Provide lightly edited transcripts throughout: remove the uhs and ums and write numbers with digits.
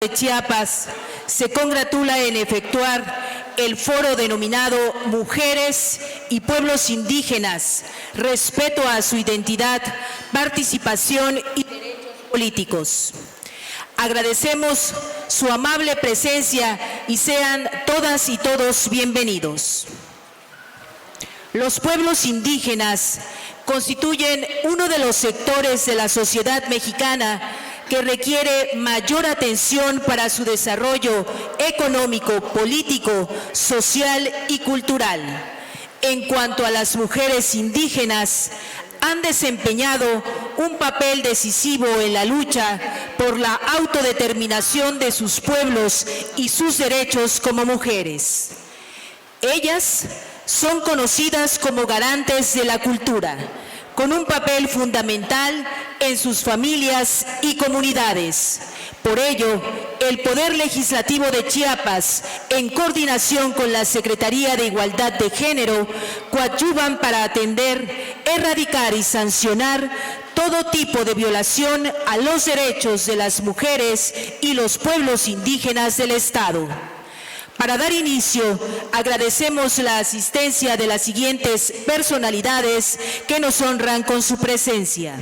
de Chiapas se congratula en efectuar el foro denominado Mujeres y Pueblos Indígenas, respeto a su identidad, participación y derechos políticos. Agradecemos su amable presencia y sean todas y todos bienvenidos. Los pueblos indígenas constituyen uno de los sectores de la sociedad mexicana que requiere mayor atención para su desarrollo económico, político, social y cultural. En cuanto a las mujeres indígenas, han desempeñado un papel decisivo en la lucha por la autodeterminación de sus pueblos y sus derechos como mujeres. Ellas son conocidas como garantes de la cultura, con un papel fundamental en sus familias y comunidades. Por ello, el Poder Legislativo de Chiapas, en coordinación con la Secretaría de Igualdad de Género, coadyuvan para atender, erradicar y sancionar todo tipo de violación a los derechos de las mujeres y los pueblos indígenas del Estado. Para dar inicio, agradecemos la asistencia de las siguientes personalidades que nos honran con su presencia.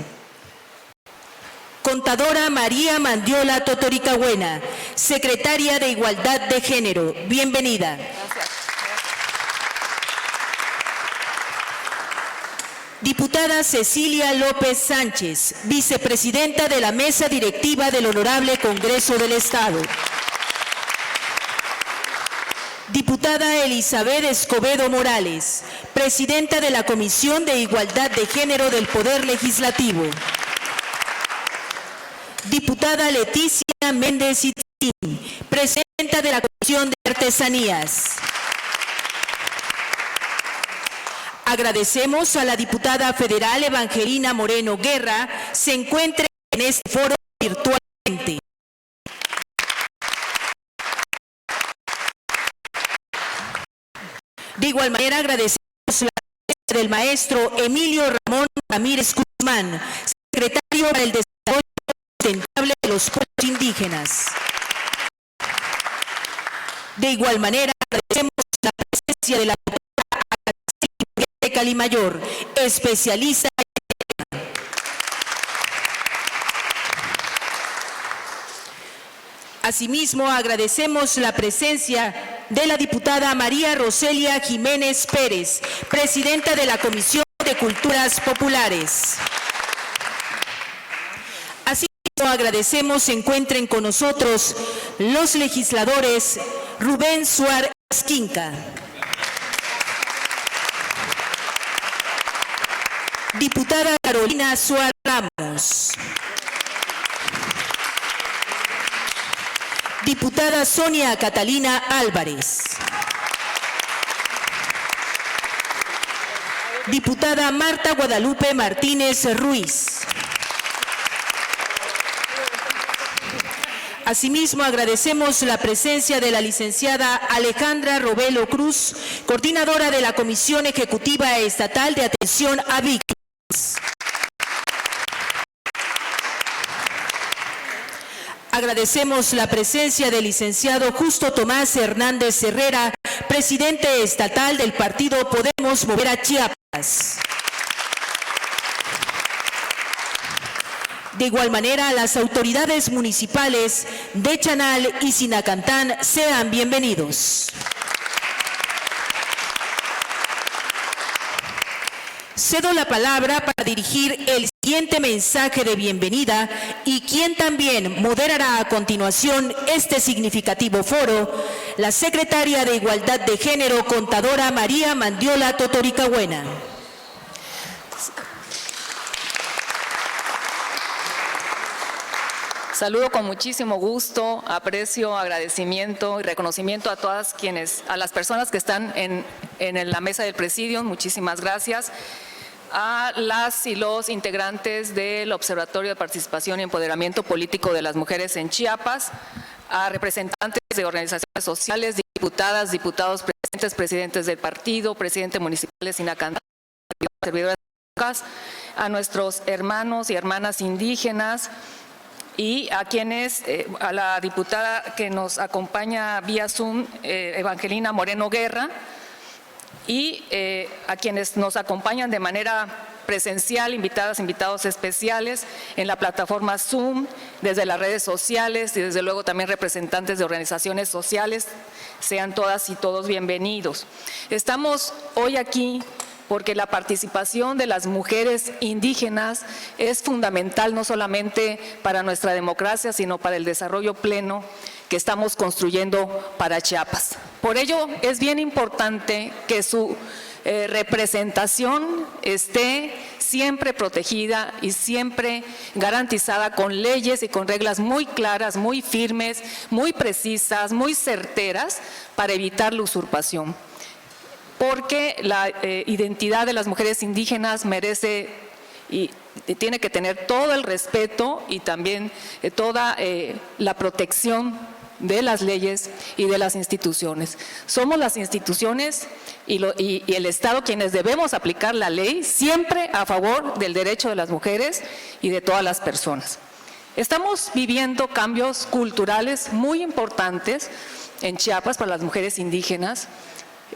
Contadora María Mandiola Totoricahuena, Secretaria de Igualdad de Género. Bienvenida. Gracias. Diputada Cecilia López Sánchez, Vicepresidenta de la Mesa Directiva del Honorable Congreso del Estado. Diputada Elizabeth Escobedo Morales, Presidenta de la Comisión de Igualdad de Género del Poder Legislativo. Diputada Leticia Méndez Itzín, Presidenta de la Comisión de Artesanías. Agradecemos a la diputada federal Evangelina Moreno Guerra, se encuentre en este foro virtualmente. De igual manera, agradecemos la presencia del maestro Emilio Ramón Ramírez Guzmán, secretario para el Desarrollo Sustentable de los Pueblos Indígenas. De igual manera, agradecemos la presencia de la doctora Araceli de Calimayor, especialista en el tema. Asimismo, agradecemos la presencia de la diputada María Roselia Jiménez Pérez, Presidenta de la Comisión de Culturas Populares. Asimismo, agradecemos se encuentren con nosotros los legisladores Rubén Suárez Quinca, diputada Carolina Suárez Ramos, diputada Sonia Catalina Álvarez, diputada Marta Guadalupe Martínez Ruiz. Asimismo, agradecemos la presencia de la licenciada Alejandra Robelo Cruz, coordinadora de la Comisión Ejecutiva Estatal de Atención a Víctimas. Agradecemos la presencia del licenciado Justo Tomás Hernández Herrera, presidente estatal del partido Podemos Mover a Chiapas. De igual manera, las autoridades municipales de Chanal y Sinacantán sean bienvenidos. Cedo la palabra para dirigir el siguiente mensaje de bienvenida y quien también moderará a continuación este significativo foro, la Secretaria de Igualdad de Género, Contadora María Mandiola Totoricahuena. Saludo con muchísimo gusto, aprecio, agradecimiento y reconocimiento a todas a las personas que están en la mesa del presidio. Muchísimas gracias. A las y los integrantes del Observatorio de Participación y Empoderamiento Político de las Mujeres en Chiapas, a representantes de organizaciones sociales, diputadas, diputados presentes, presidentes del partido, presidente municipal de Sinacantán, servidores públicas, a nuestros hermanos y hermanas indígenas, y a quienes, a la diputada que nos acompaña vía Zoom, Evangelina Moreno Guerra, y a quienes nos acompañan de manera presencial, invitadas, invitados especiales en la plataforma Zoom, desde las redes sociales y desde luego también representantes de organizaciones sociales. Sean todas y todos bienvenidos. Estamos hoy aquí porque la participación de las mujeres indígenas es fundamental no solamente para nuestra democracia, sino para el desarrollo pleno que estamos construyendo para Chiapas. Por ello, es bien importante que su representación esté siempre protegida y siempre garantizada con leyes y con reglas muy claras, muy firmes, muy precisas, muy certeras para evitar la usurpación. Porque la identidad de las mujeres indígenas merece y tiene que tener todo el respeto y también toda la protección de las leyes y de las instituciones. Somos las instituciones y el Estado quienes debemos aplicar la ley siempre a favor del derecho de las mujeres y de todas las personas. Estamos viviendo cambios culturales muy importantes en Chiapas para las mujeres indígenas.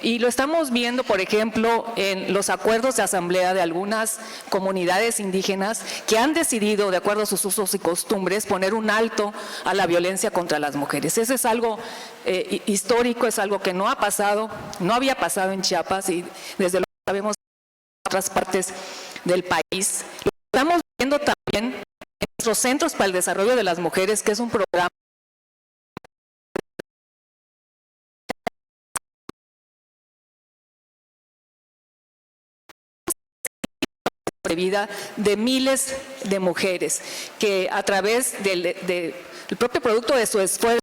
Y lo estamos viendo, por ejemplo, en los acuerdos de asamblea de algunas comunidades indígenas que han decidido, de acuerdo a sus usos y costumbres, poner un alto a la violencia contra las mujeres. Ese es algo histórico, es algo que no ha pasado, no había pasado en Chiapas y desde luego sabemos en otras partes del país. Lo estamos viendo también en nuestros Centros para el Desarrollo de las Mujeres, que es un programa de vida de miles de mujeres que a través del propio producto de su esfuerzo,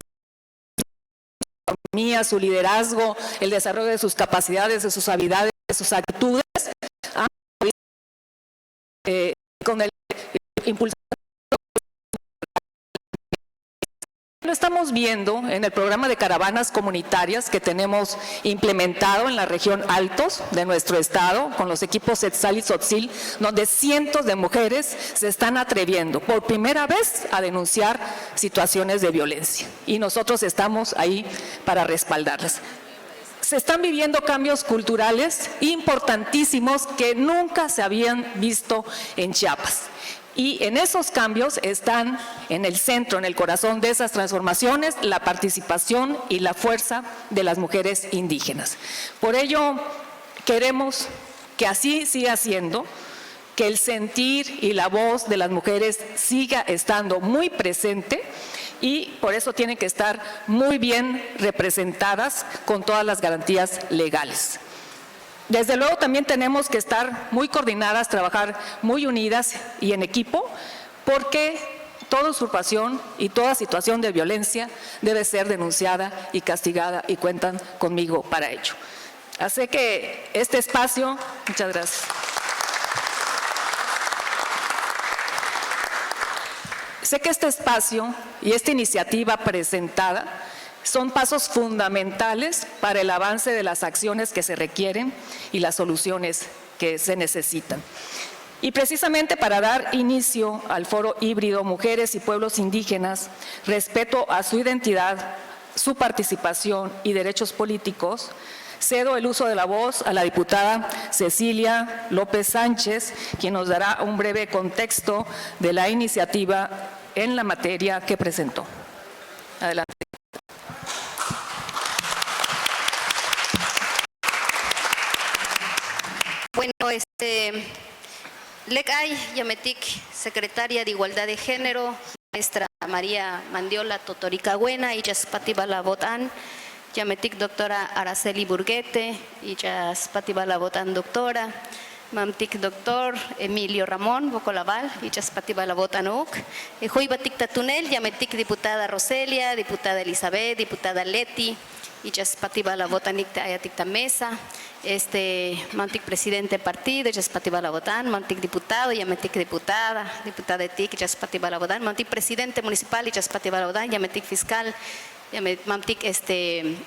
su economía, su liderazgo, el desarrollo de sus capacidades, de sus habilidades, de sus actitudes, con el impulso. Lo estamos viendo en el programa de caravanas comunitarias que tenemos implementado en la región Altos de nuestro estado, con los equipos Etzal y Tzotzil, donde cientos de mujeres se están atreviendo por primera vez a denunciar situaciones de violencia. Y nosotros estamos ahí para respaldarlas. Se están viviendo cambios culturales importantísimos que nunca se habían visto en Chiapas. Y en esos cambios están en el centro, en el corazón de esas transformaciones, la participación y la fuerza de las mujeres indígenas. Por ello, queremos que así siga siendo, que el sentir y la voz de las mujeres siga estando muy presente y por eso tienen que estar muy bien representadas con todas las garantías legales. Desde luego también tenemos que estar muy coordinadas, trabajar muy unidas y en equipo, porque toda usurpación y toda situación de violencia debe ser denunciada y castigada y cuentan conmigo para ello. Así que este espacio, muchas gracias. Sé que este espacio y esta iniciativa presentada son pasos fundamentales para el avance de las acciones que se requieren y las soluciones que se necesitan. Y precisamente para dar inicio al foro híbrido Mujeres y Pueblos Indígenas, respeto a su identidad, su participación y derechos políticos, cedo el uso de la voz a la diputada Cecilia López Sánchez, quien nos dará un breve contexto de la iniciativa en la materia que presentó. Adelante. Bueno, Lecay Yametic, secretaria de Igualdad de Género, maestra María Mandiola Totoricagüena y Yaspati Balabotán, Yametic doctora Araceli Burguete y Yaspati Balabotán doctora, Mamtic doctor Emilio Ramón Bocolaval y Yaspati Balabotán Oc, Juibatic Tatunel, Yametic diputada Roselia, diputada Elizabeth, diputada Leti, y Yaspati Balabotán Ayatic Mesa, Mantic presidente partido, Yaspati Balabotán, Mantic diputado, Yametic diputada, diputada Etic, Yaspati Balabotán, Mantic presidente municipal, Yaspati Balabotán, Yametic fiscal, Mamtic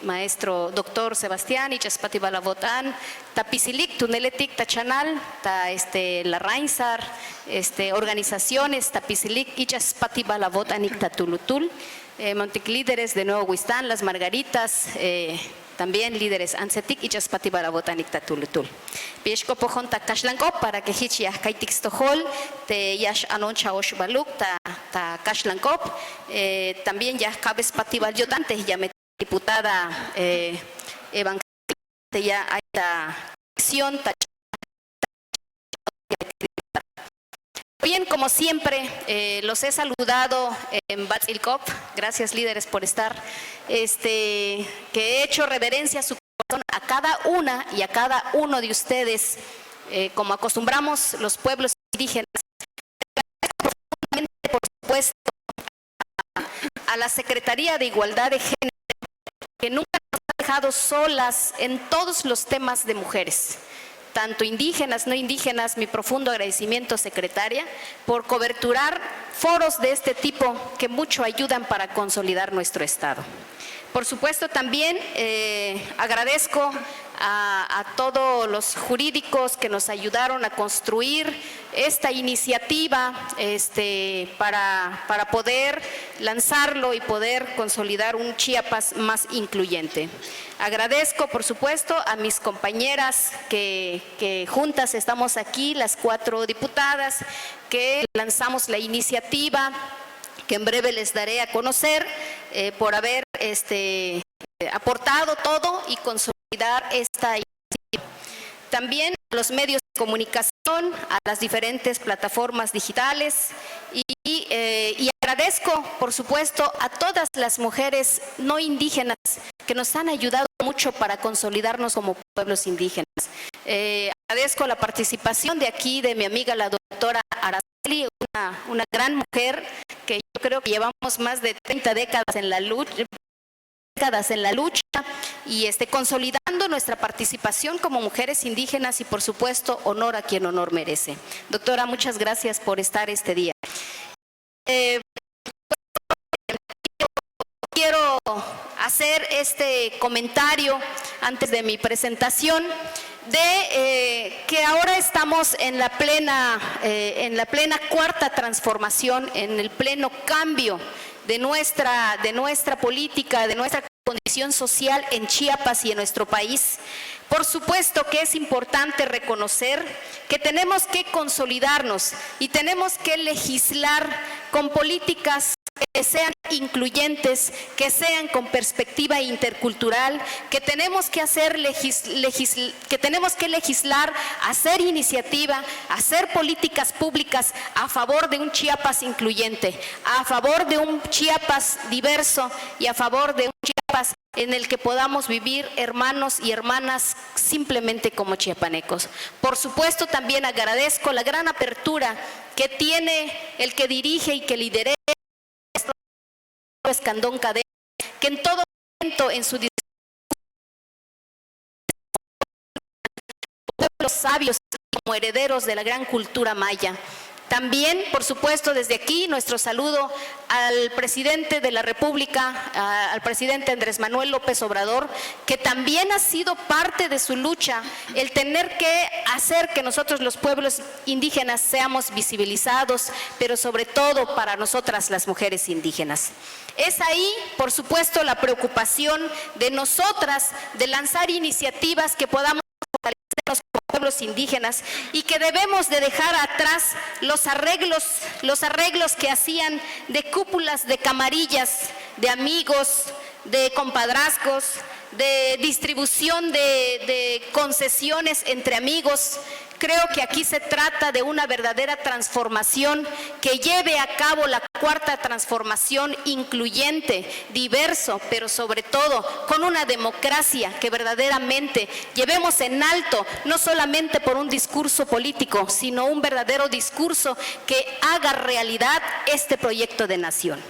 maestro doctor Sebastián y Yaspati Balabotán, Tapisilik, Tuneletic, Tachanal, Ta la Rainsar, organizaciones, Tapizilic, Ichas Patibala Botanik Tatulutul, líderes de Nuevo Huistán, Las Margaritas, también líderes Ansetik y Chaspati para Botanik Tatulutul. Pieshko pojon ta kashlankop para que hich ya kaitik stohol te yash anon chaosh baluk ta kashlankop. También ya cabes pati valyotante ya me diputada evangelista ya hay ta acción ta. Bien, como siempre, los he saludado en Batzilkop. Gracias, líderes, por estar. Que he hecho reverencia a su corazón a cada una y a cada uno de ustedes, como acostumbramos los pueblos indígenas. Profundamente, por supuesto, a la Secretaría de Igualdad de Género, que nunca nos ha dejado solas en todos los temas de mujeres. Tanto indígenas, no indígenas, mi profundo agradecimiento, secretaria, por coberturar foros de este tipo que mucho ayudan para consolidar nuestro Estado. Por supuesto, también agradezco a todos los jurídicos que nos ayudaron a construir esta iniciativa para poder lanzarlo y poder consolidar un Chiapas más incluyente. Agradezco, por supuesto, a mis compañeras que juntas estamos aquí, las 4 diputadas, que lanzamos la iniciativa, que en breve les daré a conocer, por haber aportado todo y consolidar esta iniciativa. También a los medios de comunicación, a las diferentes plataformas digitales y agradezco, por supuesto, a todas las mujeres no indígenas que nos han ayudado mucho para consolidarnos como pueblos indígenas. Agradezco la participación de aquí de mi amiga la doctora Araceli, una gran mujer que yo creo que llevamos más de 30 décadas en la lucha y consolidando nuestra participación como mujeres indígenas y, por supuesto, honor a quien honor merece. Doctora, muchas gracias por estar este día. Quiero hacer este comentario antes de mi presentación de que ahora estamos en la plena cuarta transformación, en el pleno cambio de nuestra política, de nuestra condición social en Chiapas y en nuestro país. Por supuesto que es importante reconocer que tenemos que consolidarnos y tenemos que legislar con políticas que sean incluyentes, que sean con perspectiva intercultural, que tenemos que legislar, hacer iniciativa, hacer políticas públicas a favor de un Chiapas incluyente, a favor de un Chiapas diverso y a favor de un Chiapas en el que podamos vivir hermanos y hermanas simplemente como chiapanecos. Por supuesto, también agradezco la gran apertura que tiene el que dirige y que lidera Escandón Cadena, que en todo momento en su discurso pueblos sabios como herederos de la gran cultura maya. También, por supuesto, desde aquí nuestro saludo al presidente de la República, al presidente Andrés Manuel López Obrador, que también ha sido parte de su lucha el tener que hacer que nosotros los pueblos indígenas seamos visibilizados, pero sobre todo para nosotras las mujeres indígenas. Es ahí, por supuesto, la preocupación de nosotras de lanzar iniciativas que podamos fortalecernos como pueblos indígenas y que debemos de dejar atrás los arreglos que hacían de cúpulas, de camarillas, de amigos, de compadrazgos, de distribución de concesiones entre amigos. Creo que aquí se trata de una verdadera transformación que lleve a cabo la cuarta transformación incluyente, diverso, pero sobre todo con una democracia que verdaderamente llevemos en alto, no solamente por un discurso político, sino un verdadero discurso que haga realidad este proyecto de nación.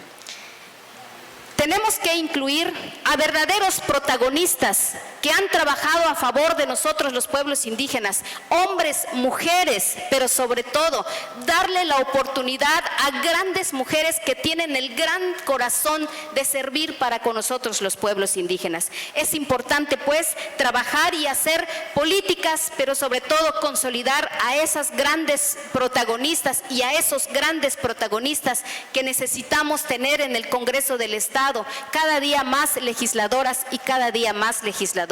Tenemos que incluir a verdaderos protagonistas que han trabajado a favor de nosotros los pueblos indígenas, hombres, mujeres, pero sobre todo darle la oportunidad a grandes mujeres que tienen el gran corazón de servir para con nosotros los pueblos indígenas. Es importante pues trabajar y hacer políticas, pero sobre todo consolidar a esas grandes protagonistas y a esos grandes protagonistas que necesitamos tener en el Congreso del Estado, cada día más legisladoras y cada día más legisladores.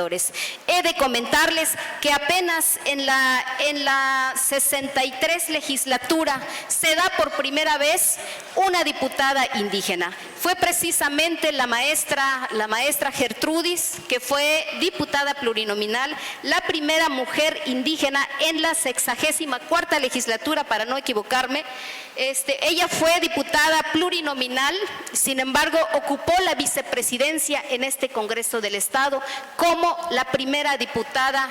He de comentarles que apenas en la 63 legislatura se da por primera vez una diputada indígena. Fue precisamente la maestra Gertrudis, que fue diputada plurinominal, la primera mujer indígena en la 64ª legislatura, para no equivocarme. Ella fue diputada plurinominal, sin embargo, ocupó la vicepresidencia en este Congreso del Estado como la primera diputada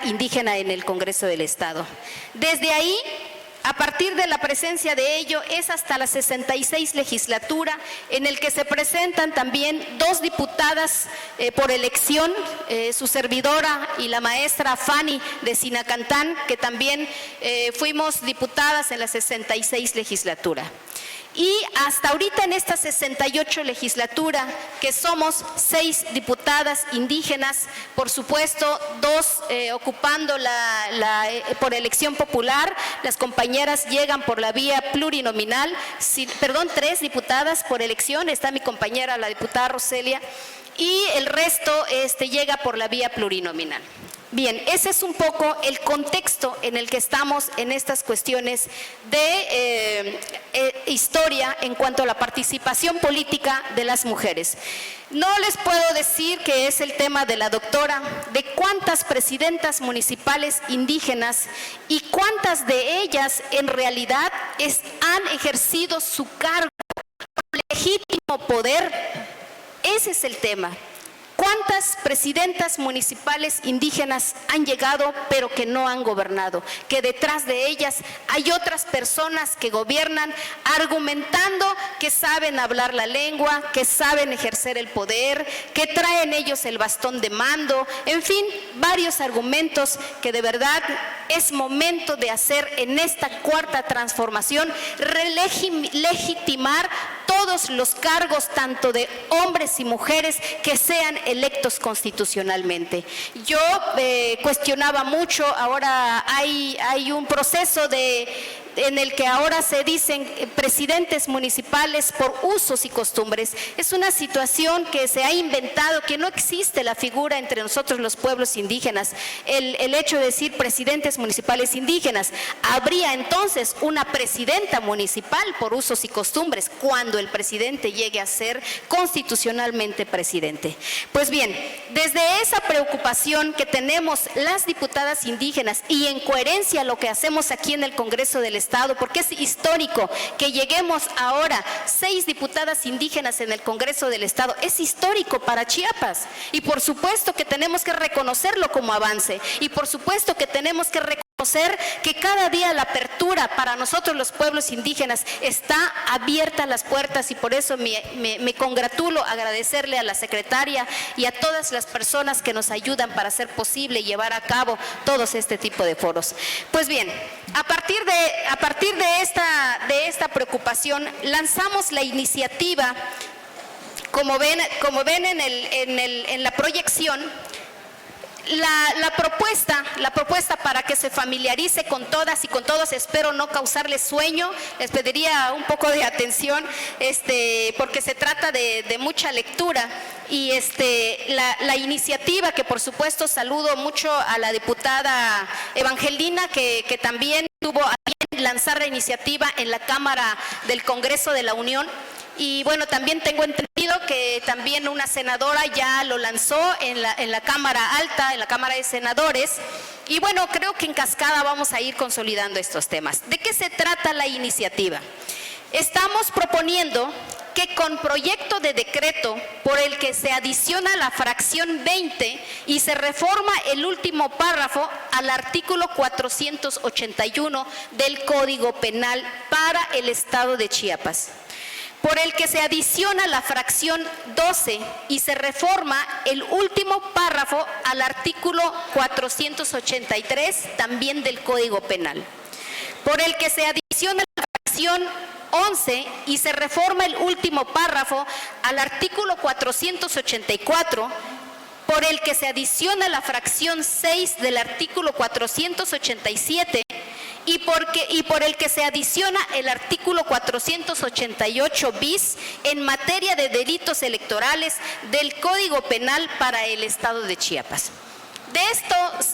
indígena en el Congreso del Estado. Desde ahí, a partir de la presencia de ello, es hasta la 66 legislatura en el que se presentan también dos diputadas por elección, su servidora y la maestra Fanny de Sinacantán, que también fuimos diputadas en la 66 legislatura. Y hasta ahorita en esta 68 legislatura, que somos 6 diputadas indígenas, por supuesto 2 ocupando por elección popular, las compañeras llegan por la vía plurinominal, 3 diputadas por elección, está mi compañera la diputada Roselia, y el resto llega por la vía plurinominal. Bien, ese es un poco el contexto en el que estamos en estas cuestiones de historia en cuanto a la participación política de las mujeres. No les puedo decir que es el tema de la doctora, de cuántas presidentas municipales indígenas y cuántas de ellas en realidad han ejercido su cargo con legítimo poder. Ese es el tema. ¿Cuántas presidentas municipales indígenas han llegado pero que no han gobernado? Que detrás de ellas hay otras personas que gobiernan argumentando que saben hablar la lengua, que saben ejercer el poder, que traen ellos el bastón de mando, en fin, varios argumentos que de verdad es momento de hacer en esta cuarta transformación, legitimar todos los cargos, tanto de hombres y mujeres, que sean electos constitucionalmente. Yo cuestionaba mucho, ahora hay un proceso en el que ahora se dicen presidentes municipales por usos y costumbres. Es una situación que se ha inventado, que no existe la figura entre nosotros los pueblos indígenas. El hecho de decir presidentes municipales indígenas, habría entonces una presidenta municipal por usos y costumbres cuando el presidente llegue a ser constitucionalmente presidente. Pues bien, desde esa preocupación que tenemos las diputadas indígenas y en coherencia a lo que hacemos aquí en el Congreso del Estado, porque es histórico que lleguemos ahora 6 diputadas indígenas en el Congreso del Estado, es histórico para Chiapas y por supuesto que tenemos que reconocerlo como avance y por supuesto que tenemos que reconocer que cada día la apertura para nosotros los pueblos indígenas está abierta las puertas y por eso me congratulo, agradecerle a la secretaria y a todas las personas que nos ayudan para hacer posible llevar a cabo todos este tipo de foros. Pues bien, a partir de esta preocupación lanzamos la iniciativa, como ven en la proyección. La propuesta para que se familiarice con todas y con todos, espero no causarles sueño, les pediría un poco de atención, porque se trata de mucha lectura. Y la iniciativa, que por supuesto saludo mucho a la diputada Evangelina, que también tuvo a bien lanzar la iniciativa en la Cámara del Congreso de la Unión. Y bueno, también tengo entendido que también una senadora ya lo lanzó en la Cámara Alta, en la Cámara de Senadores. Y bueno, creo que en cascada vamos a ir consolidando estos temas. ¿De qué se trata la iniciativa? Estamos proponiendo que con proyecto de decreto por el que se adiciona la fracción 20 y se reforma el último párrafo al artículo 481 del Código Penal para el Estado de Chiapas. por el que se adiciona la fracción 12 y se reforma el último párrafo al artículo 483 también del Código Penal, por el que se adiciona la fracción 11 y se reforma el último párrafo al artículo 484, por el que se adiciona la fracción 6 del artículo 487 y por el que se adiciona el artículo 488 bis en materia de delitos electorales del Código Penal para el Estado de Chiapas.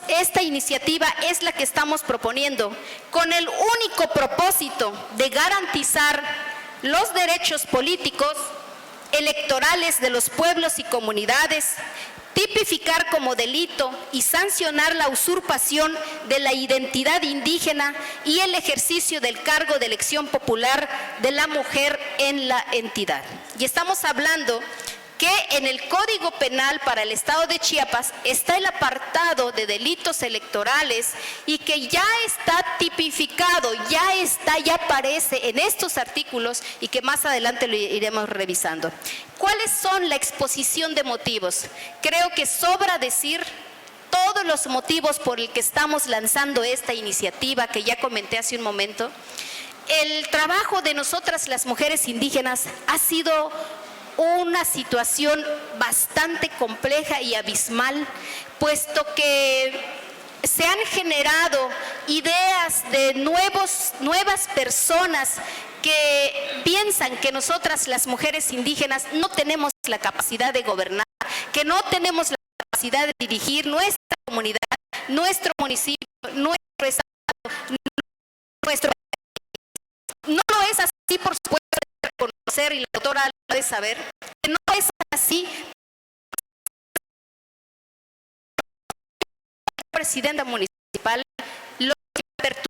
Esta iniciativa es la que estamos proponiendo con el único propósito de garantizar los derechos políticos, electorales de los pueblos y comunidades, tipificar como delito y sancionar la usurpación de la identidad indígena y el ejercicio del cargo de elección popular de la mujer en la entidad. Y estamos hablando que en el Código Penal para el Estado de Chiapas está el apartado de delitos electorales y que ya está tipificado, ya aparece en estos artículos y que más adelante lo iremos revisando. ¿Cuáles son la exposición de motivos? Creo que sobra decir todos los motivos por el que estamos lanzando esta iniciativa que ya comenté hace un momento. El trabajo de nosotras las mujeres indígenas ha sido una situación bastante compleja y abismal, puesto que se han generado ideas de nuevas personas que piensan que nosotras las mujeres indígenas no tenemos la capacidad de gobernar, que no tenemos la capacidad de dirigir nuestra comunidad, nuestro municipio, nuestro estado, nuestro país. No lo es así, por supuesto, de reconocer, y la doctora lo de saber, que no es así. La presidenta municipal lo que perturba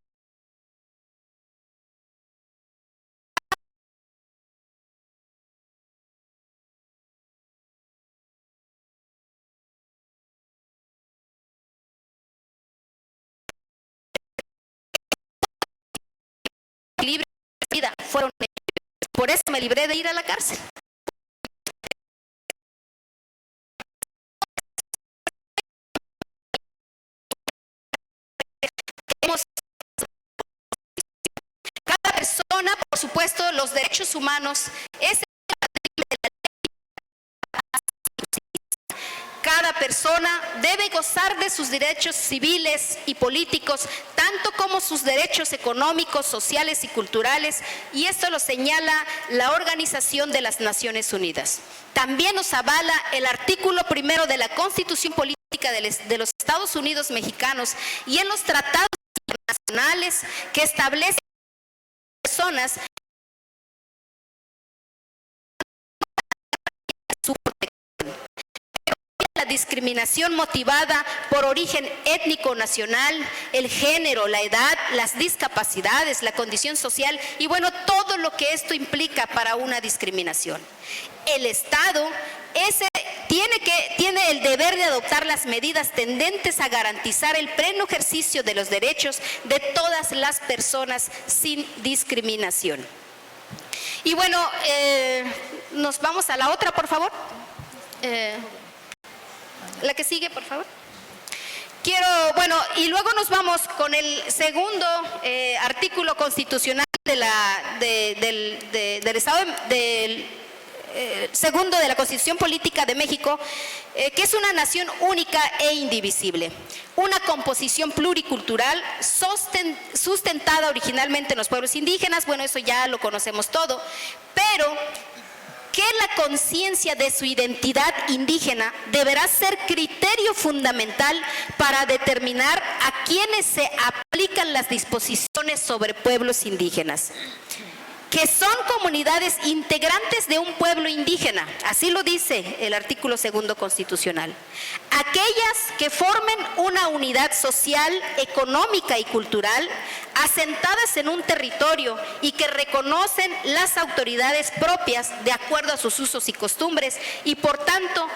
libre de vida fueron ellos. Por eso me libré de ir a la cárcel. Cada persona, por supuesto, los derechos humanos es el paradigma de la ley. Cada persona debe gozar de sus derechos civiles y políticos, tanto como sus derechos económicos, sociales y culturales, y esto lo señala la Organización de las Naciones Unidas. También nos avala el artículo 1 de la Constitución Política de los Estados Unidos Mexicanos y en los tratados internacionales que establecen personas su protección. La discriminación motivada por origen étnico nacional, el género, la edad, las discapacidades, la condición social y bueno, todo lo que esto implica para una discriminación. El Estado tiene el deber de adoptar las medidas tendentes a garantizar el pleno ejercicio de los derechos de todas las personas sin discriminación. Y bueno, nos vamos a la otra, por favor. La que sigue, por favor. Y luego nos vamos con el segundo artículo constitucional del Estado segundo de la Constitución Política de México, que es una nación única e indivisible, una composición pluricultural sustentada originalmente en los pueblos indígenas. Bueno, eso ya lo conocemos todo, pero que la conciencia de su identidad indígena deberá ser criterio fundamental para determinar a quienes se aplican las disposiciones sobre pueblos indígenas, que son comunidades integrantes de un pueblo indígena, así lo dice el artículo 2 constitucional. Aquellas que formen una unidad social, económica y cultural asentadas en un territorio y que reconocen las autoridades propias de acuerdo a sus usos y costumbres y por tanto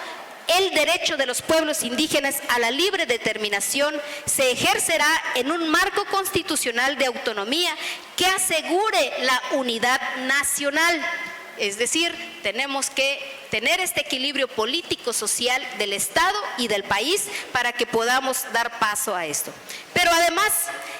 el derecho de los pueblos indígenas a la libre determinación se ejercerá en un marco constitucional de autonomía que asegure la unidad nacional. Es decir, tenemos que tener este equilibrio político-social del Estado y del país para que podamos dar paso a esto. Pero además,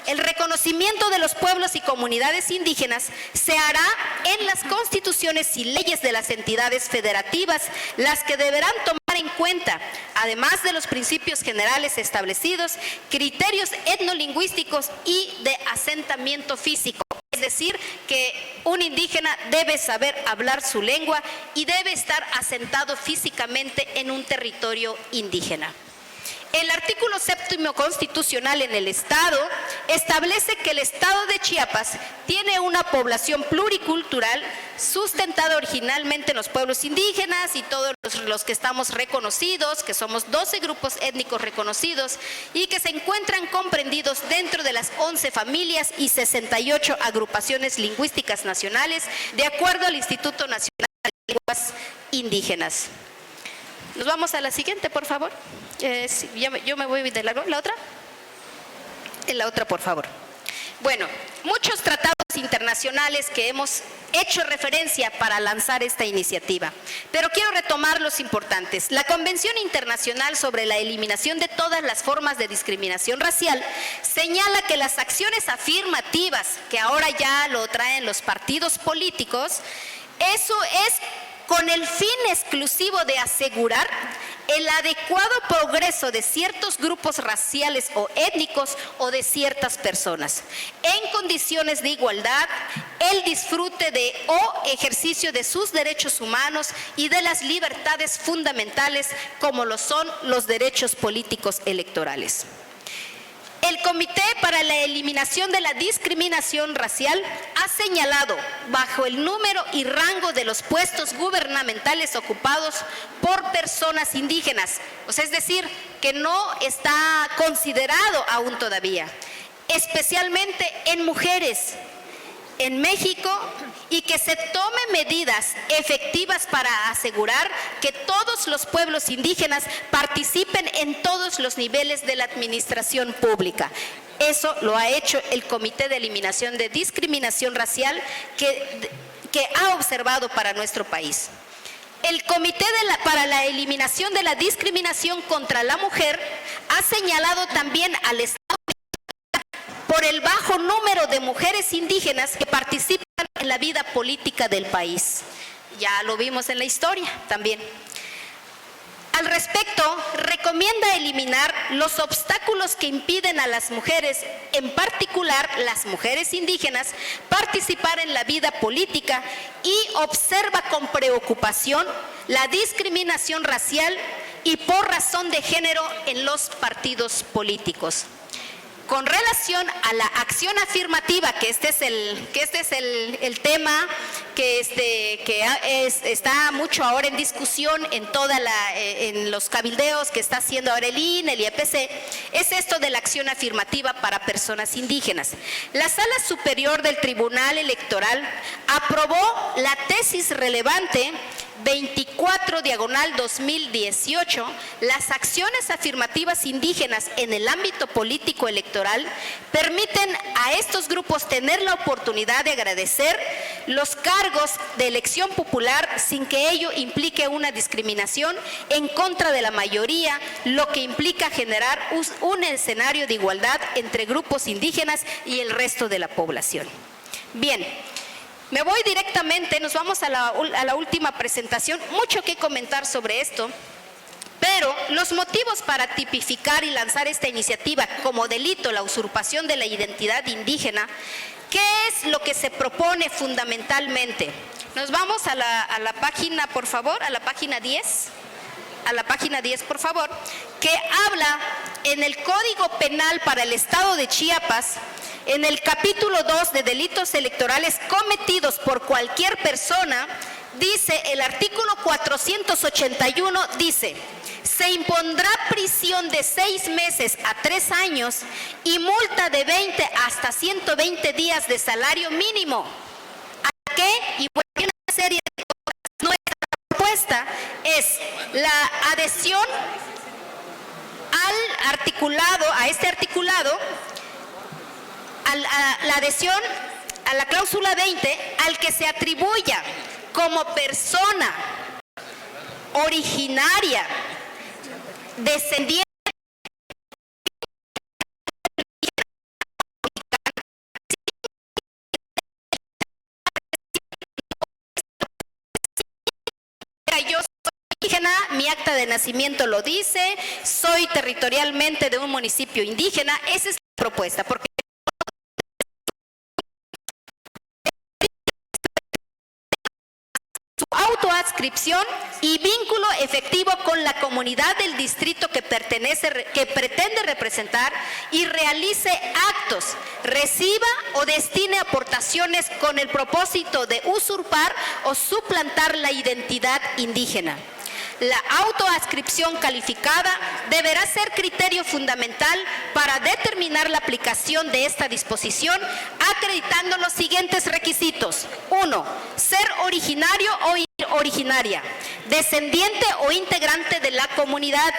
el reconocimiento de los pueblos y comunidades indígenas se hará en las constituciones y leyes de las entidades federativas, las que deberán tomar en cuenta, además de los principios generales establecidos, criterios etnolingüísticos y de asentamiento físico. Es decir, que un indígena debe saber hablar su lengua y debe estar asentado físicamente en un territorio indígena. El artículo 7º constitucional en el Estado establece que el Estado de Chiapas tiene una población pluricultural sustentada originalmente en los pueblos indígenas y todos los que estamos reconocidos, que somos 12 grupos étnicos reconocidos y que se encuentran comprendidos dentro de las 11 familias y 68 agrupaciones lingüísticas nacionales, de acuerdo al Instituto Nacional de Lenguas Indígenas. Nos vamos a la siguiente, por favor. Yo me voy de la otra. En la otra, por favor. Bueno, muchos tratados internacionales que hemos hecho referencia para lanzar esta iniciativa, pero quiero retomar los importantes. La Convención Internacional sobre la Eliminación de todas las formas de discriminación racial señala que las acciones afirmativas, que ahora ya lo traen los partidos políticos, eso es con el fin exclusivo de asegurar el adecuado progreso de ciertos grupos raciales o étnicos o de ciertas personas, en condiciones de igualdad, el disfrute de o ejercicio de sus derechos humanos y de las libertades fundamentales como lo son los derechos políticos electorales. El Comité para la Eliminación de la Discriminación Racial ha señalado bajo el número y rango de los puestos gubernamentales ocupados por personas indígenas, o sea, es decir, que no está considerado aún todavía, especialmente en mujeres en México, y que se tomen medidas efectivas para asegurar que todos los pueblos indígenas participen en todos los niveles de la administración pública. Eso lo ha hecho el Comité de Eliminación de Discriminación Racial que ha observado para nuestro país. El Comité para la Eliminación de la Discriminación contra la Mujer ha señalado también al Estado por el bajo número de mujeres indígenas que participan en la vida política del país. Ya lo vimos en la historia también. Al respecto, recomienda eliminar los obstáculos que impiden a las mujeres, en particular las mujeres indígenas, participar en la vida política y observa con preocupación la discriminación racial y por razón de género en los partidos políticos. Con relación a la acción afirmativa, que este es el tema que está mucho ahora en discusión en los cabildeos que está haciendo ahora el INE, el IEPC, es esto de la acción afirmativa para personas indígenas. La Sala Superior del Tribunal Electoral aprobó la tesis relevante 24/2018, las acciones afirmativas indígenas en el ámbito político electoral permiten a estos grupos tener la oportunidad de agradecer los cargos de elección popular sin que ello implique una discriminación en contra de la mayoría, lo que implica generar un escenario de igualdad entre grupos indígenas y el resto de la población. Bien. Me voy directamente, nos vamos a la última presentación, mucho que comentar sobre esto, pero los motivos para tipificar y lanzar esta iniciativa como delito, la usurpación de la identidad indígena, ¿qué es lo que se propone fundamentalmente? Nos vamos a la página, por favor, a la página 10. A la página 10, por favor, que habla en el Código Penal para el Estado de Chiapas, en el capítulo 2 de delitos electorales cometidos por cualquier persona, dice el artículo 481, dice: se impondrá prisión de 6 meses a 3 años y multa de 20 hasta 120 días de salario mínimo. ¿A qué? Y bueno, hay una serie de cosas. Nuestra propuesta es la adhesión al articulado, a este articulado, la adhesión a la cláusula 20, al que se atribuya como persona originaria, descendiente yo soy indígena, mi acta de nacimiento lo dice, soy territorialmente de un municipio indígena, esa es la propuesta, porque su autoadscripción y vínculo efectivo con la comunidad del distrito que pretende representar y realice actos, reciba o destine aportaciones con el propósito de usurpar o suplantar la identidad indígena. La autoadscripción calificada deberá ser criterio fundamental para determinar la aplicación de esta disposición, acreditando los siguientes requisitos. 1. Ser originario o originaria, descendiente o integrante de la comunidad,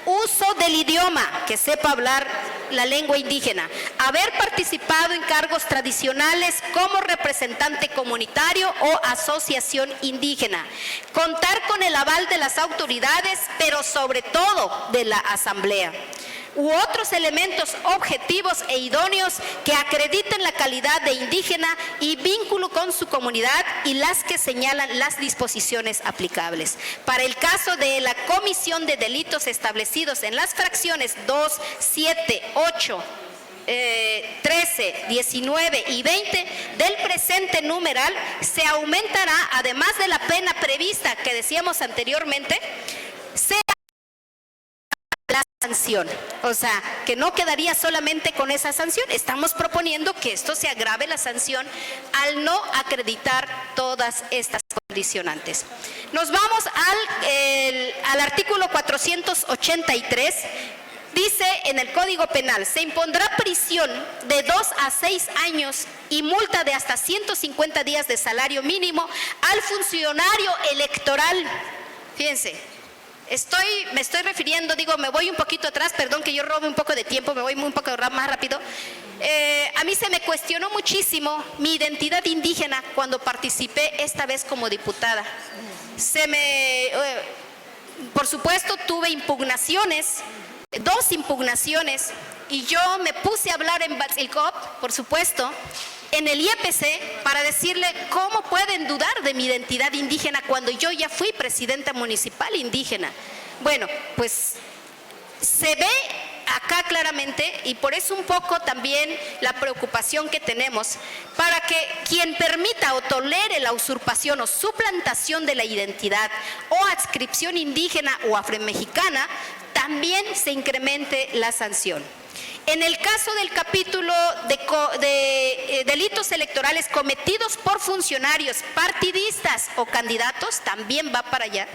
uso del idioma, que sepa hablar la lengua indígena, haber participado en cargos tradicionales como representante comunitario o asociación indígena, contar con el aval de las autoridades, pero sobre todo de la asamblea, u otros elementos objetivos e idóneos que acrediten la calidad de indígena y vínculo con su comunidad y las que señalan las disposiciones aplicables. Para el caso de la comisión de delitos establecidos en las fracciones 2, 7, 8, 13, 19 y 20 del presente numeral, se aumentará, además de la pena prevista que decíamos anteriormente, la sanción. O sea, que no quedaría solamente con esa sanción. Estamos proponiendo que esto se agrave la sanción al no acreditar todas estas condicionantes. Nos vamos al artículo 483. Dice en el Código Penal, se impondrá prisión de 2 a 6 años y multa de hasta 150 días de salario mínimo al funcionario electoral. Fíjense, me estoy refiriendo, me voy un poquito atrás, perdón que yo robe un poco de tiempo, me voy un poco más rápido. A mí se me cuestionó muchísimo mi identidad indígena cuando participé esta vez como diputada. Por supuesto, tuve impugnaciones, 2 impugnaciones, y yo me puse a hablar en Batzilcop, por supuesto, en el IEPC, para decirle cómo pueden dudar de mi identidad indígena cuando yo ya fui presidenta municipal indígena. Bueno, pues se ve acá claramente, y por eso un poco también la preocupación que tenemos, para que quien permita o tolere la usurpación o suplantación de la identidad o adscripción indígena o afromexicana, también se incremente la sanción. En el caso del capítulo de delitos electorales cometidos por funcionarios partidistas o candidatos, también va para allá.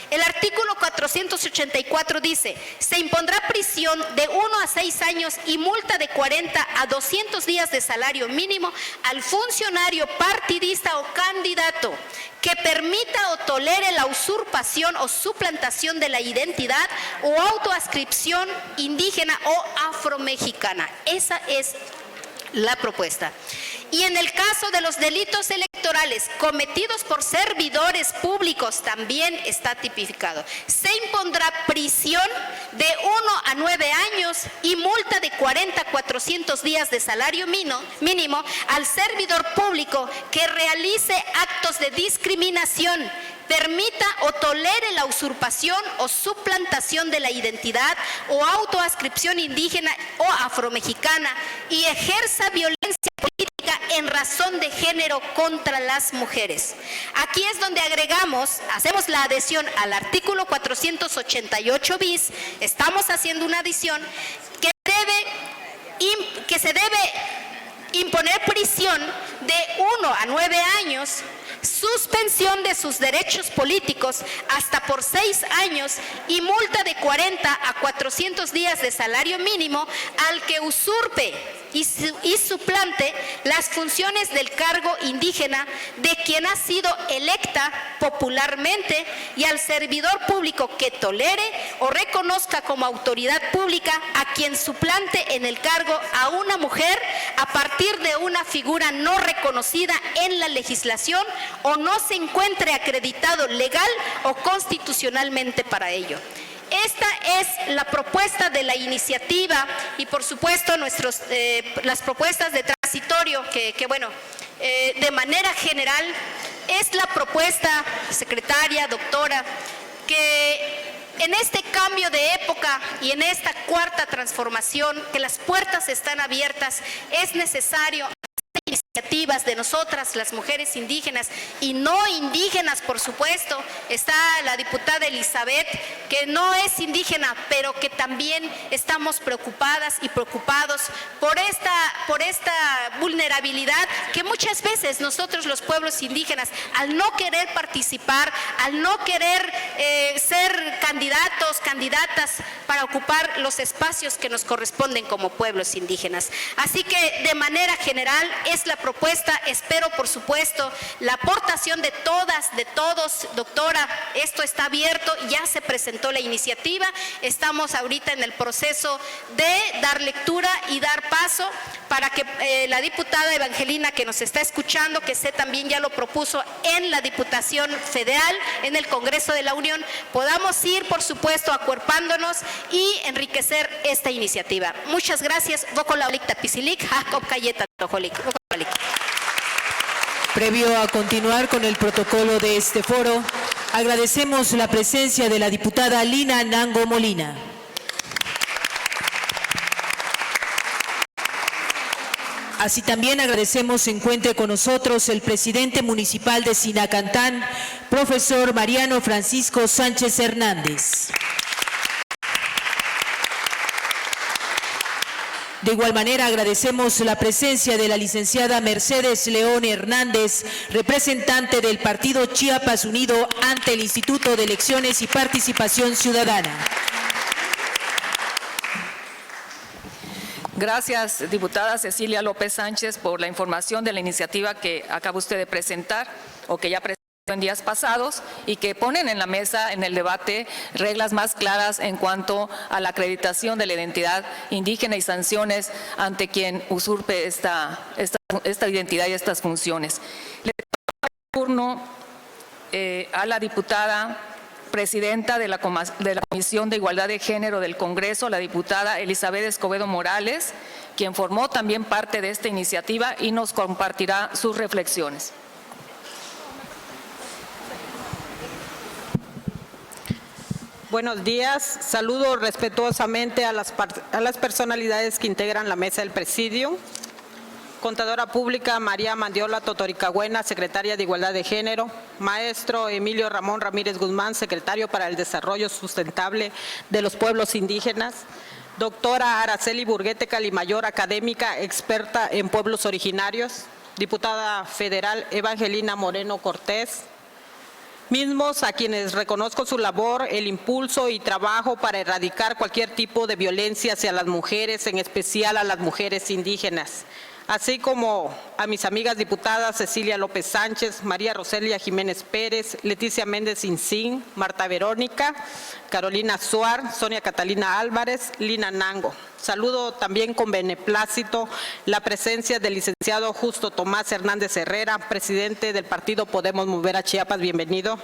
El artículo 484 dice, se impondrá prisión de 1 a 6 años y multa de 40 a 200 días de salario mínimo al funcionario partidista o candidato que permita o tolere la usurpación o suplantación de la identidad o autoadscripción indígena o afromexicana. Esa es la propuesta. Y en el caso de los delitos electorales cometidos por servidores públicos también está tipificado. Se impondrá prisión de 1 a 9 años y multa de 40 a 400 días de salario mínimo al servidor público que realice actos de discriminación, permita o tolere la usurpación o suplantación de la identidad o autoadscripción indígena o afromexicana y ejerza violencia política en razón de género contra las mujeres. Aquí es donde hacemos la adhesión al artículo 488 bis, estamos haciendo una adición que se debe imponer prisión de 1 a 9 años, suspensión de sus derechos políticos hasta por 6 años y multa de 40 a 400 días de salario mínimo al que usurpe y suplante las funciones del cargo indígena de quien ha sido electa popularmente y al servidor público que tolere o reconozca como autoridad pública a quien suplante en el cargo a una mujer a partir de una figura no reconocida en la legislación o no se encuentre acreditado legal o constitucionalmente para ello. Esta es la propuesta de la iniciativa y por supuesto las propuestas de transitorio que de manera general es la propuesta, secretaria, doctora, que en este cambio de época y en esta cuarta transformación, que las puertas están abiertas, es necesario iniciativas de nosotras, las mujeres indígenas y no indígenas, por supuesto. Está la diputada Elizabeth, que no es indígena, pero que también estamos preocupadas y preocupados por esta vulnerabilidad que muchas veces nosotros los pueblos indígenas, al no querer participar, al no querer ser candidatos, candidatas para ocupar los espacios que nos corresponden como pueblos indígenas. Así que de manera general es la propuesta, espero por supuesto la aportación de todas, de todos, doctora, esto está abierto, ya se presentó la iniciativa, estamos ahorita en el proceso de dar lectura y dar paso para que la diputada Evangelina que nos está escuchando, que sé también ya lo propuso en la Diputación Federal, en el Congreso de la Unión, podamos ir por supuesto acuerpándonos y enriquecer esta iniciativa. Muchas gracias. Previo a continuar con el protocolo de este foro, agradecemos la presencia de la diputada Lina Nango Molina. Así también agradecemos se encuentre con nosotros el presidente municipal de Sinacantán, profesor Mariano Francisco Sánchez Hernández. De igual manera, agradecemos la presencia de la licenciada Mercedes León Hernández, representante del Partido Chiapas Unido ante el Instituto de Elecciones y Participación Ciudadana. Gracias, diputada Cecilia López Sánchez, por la información de la iniciativa que acaba usted de presentar o que ya presentó en días pasados y que ponen en la mesa, en el debate, reglas más claras en cuanto a la acreditación de la identidad indígena y sanciones ante quien usurpe esta identidad y estas funciones. Le doy el turno a la diputada presidenta de la Comisión de Igualdad de Género del Congreso, la diputada Elizabeth Escobedo Morales, quien formó también parte de esta iniciativa y nos compartirá sus reflexiones. Buenos días, saludo respetuosamente a las personalidades que integran la mesa del presidio. Contadora Pública María Mandiola Totoricagüena, Secretaria de Igualdad de Género. Maestro Emilio Ramón Ramírez Guzmán, Secretario para el Desarrollo Sustentable de los Pueblos Indígenas. Doctora Araceli Burguete Calimayor, académica, experta en pueblos originarios. Diputada Federal Evangelina Moreno Cortés. Mismos a quienes reconozco su labor, el impulso y trabajo para erradicar cualquier tipo de violencia hacia las mujeres, en especial a las mujeres indígenas. Así como a mis amigas diputadas Cecilia López Sánchez, María Roselia Jiménez Pérez, Leticia Méndez Incín, Marta Verónica, Carolina Suar, Sonia Catalina Álvarez, Lina Nango. Saludo también con beneplácito la presencia del licenciado Justo Tomás Hernández Herrera, presidente del partido Podemos Mover a Chiapas, bienvenido.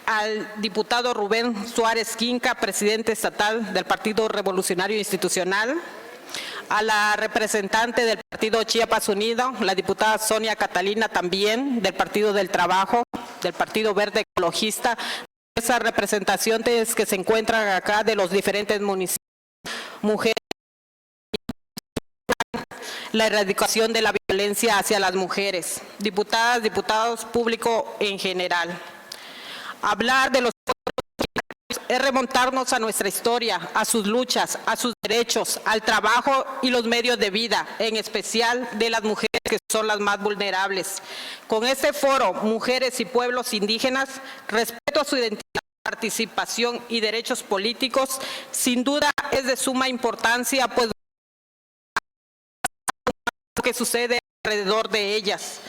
Al diputado Rubén Suárez Quinca, presidente estatal del Partido Revolucionario Institucional. A la representante del Partido Chiapas Unido, la diputada Sonia Catalina, también del Partido del Trabajo, del Partido Verde Ecologista, esas representaciones que se encuentran acá de los diferentes municipios, mujeres, la erradicación de la violencia hacia las mujeres, diputadas, diputados, público en general. Hablar de los es remontarnos a nuestra historia, a sus luchas, a sus derechos, al trabajo y los medios de vida, en especial de las mujeres que son las más vulnerables. Con este foro, Mujeres y Pueblos Indígenas, respeto a su identidad, participación y derechos políticos, sin duda es de suma importancia, pues lo que sucede alrededor de ellas.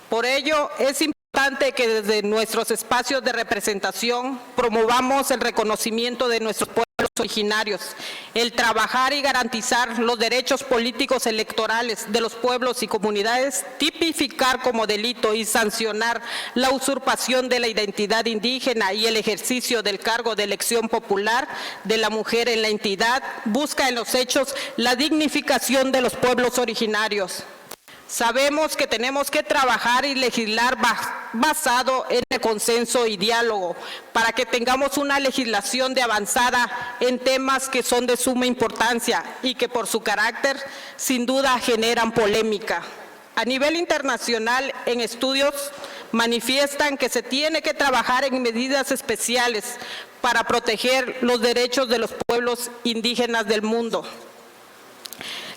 Por ello, es importante que desde nuestros espacios de representación promovamos el reconocimiento de nuestros pueblos originarios, el trabajar y garantizar los derechos políticos electorales de los pueblos y comunidades, tipificar como delito y sancionar la usurpación de la identidad indígena y el ejercicio del cargo de elección popular de la mujer en la entidad, busca en los hechos la dignificación de los pueblos originarios. Sabemos que tenemos que trabajar y legislar basado en el consenso y diálogo para que tengamos una legislación de avanzada en temas que son de suma importancia y que por su carácter sin duda generan polémica. A nivel internacional, en estudios manifiestan que se tiene que trabajar en medidas especiales para proteger los derechos de los pueblos indígenas del mundo.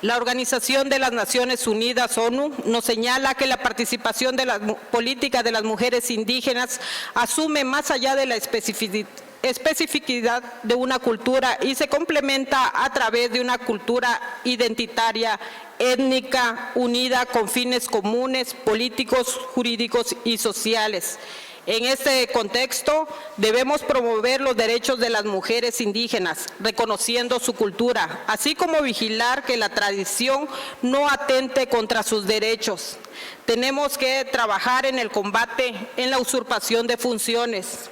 La Organización de las Naciones Unidas, ONU, nos señala que la participación de la política de las mujeres indígenas asume más allá de la especificidad de una cultura y se complementa a través de una cultura identitaria, étnica, unida con fines comunes, políticos, jurídicos y sociales. En este contexto, debemos promover los derechos de las mujeres indígenas, reconociendo su cultura, así como vigilar que la tradición no atente contra sus derechos. Tenemos que trabajar en el combate en la usurpación de funciones,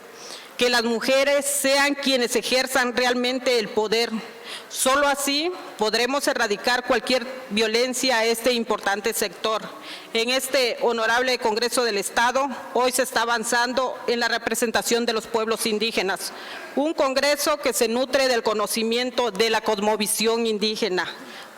que las mujeres sean quienes ejerzan realmente el poder. Solo así podremos erradicar cualquier violencia a este importante sector. En este honorable Congreso del Estado, hoy se está avanzando en la representación de los pueblos indígenas. Un Congreso que se nutre del conocimiento de la cosmovisión indígena,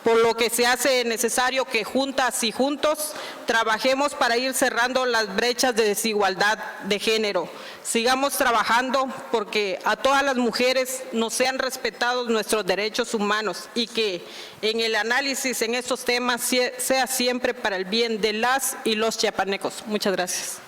por lo que se hace necesario que juntas y juntos trabajemos para ir cerrando las brechas de desigualdad de género. Sigamos trabajando porque a todas las mujeres nos sean respetados nuestros derechos humanos y que en el análisis en estos temas sea siempre para el bien de las y los chiapanecos. Muchas gracias.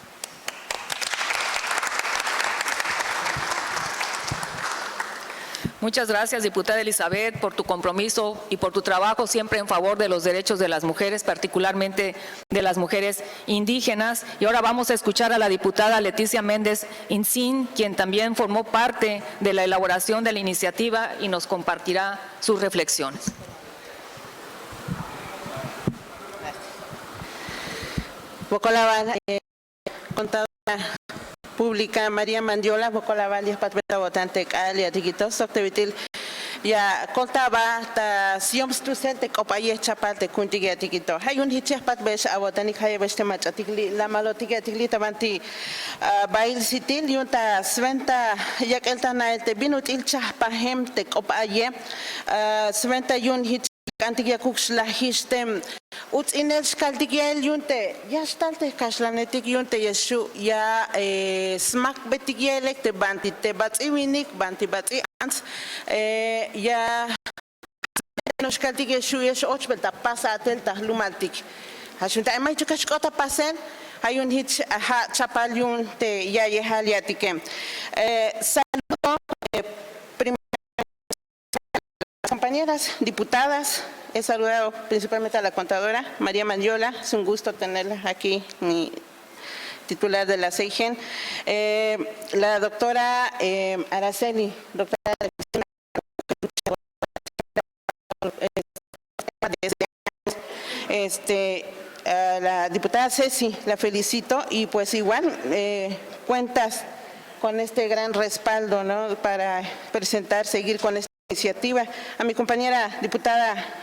Muchas gracias, diputada Elizabeth, por tu compromiso y por tu trabajo siempre en favor de los derechos de las mujeres, particularmente de las mujeres indígenas. Y ahora vamos a escuchar a la diputada Leticia Méndez Incín, quien también formó parte de la elaboración de la iniciativa y nos compartirá sus reflexiones. Contadora Pública María Mandiola, Bocola Valle, Patbeta Votante, Calia, Tiquitos, Soctevitil, ya contaba hasta Sioms Tucente, Copaye, Chapate, Kuntiga, Tiquito. Hay un hitchas Patbesh, a Botanic High Bestemach, Atigli, la Malotiga, Tiglita Banti, Bail Sitil, Yunta, Sventa, Yakeltana, el Tebinut Ilcha, Pahem, Te Copaye, Sventa Yun Hitch. Antigia kuxla histem uts inel skaltigiel yunte ya stalte kaslanetik yunte yesu ya smak betigielek te banti te batsi winik banti batsi ans ya no skaltige yesu yes ochbelta pasatel ta lumaltik hasunta emai chukashkota pasen hayun hit ha chapal yunte ya yehaliatikem saludo compañeras diputadas, he saludado principalmente a la contadora María Mandiola, es un gusto tenerla aquí, mi titular de la CEIGEN, la doctora Araceli, doctora a la diputada Ceci, la felicito y pues igual cuentas con este gran respaldo, ¿no?, para presentar, seguir con esta iniciativa. A mi compañera diputada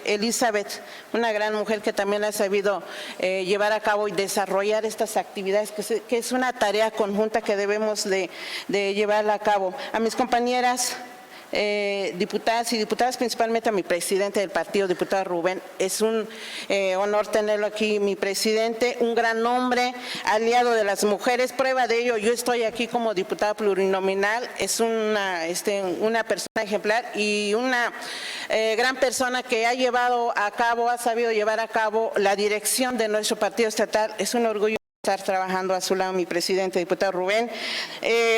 Elizabeth, una gran mujer que también ha sabido llevar a cabo y desarrollar estas actividades, que es una tarea conjunta que debemos de llevarla a cabo. A mis compañeras diputadas y diputadas, principalmente a mi presidente del partido, diputado Rubén, es un honor tenerlo aquí, mi presidente, un gran hombre, aliado de las mujeres, prueba de ello, yo estoy aquí como diputada plurinominal, es una persona ejemplar y una gran persona que ha llevado a cabo, ha sabido llevar a cabo la dirección de nuestro partido estatal, es un orgullo estar trabajando a su lado mi presidente, diputado Rubén.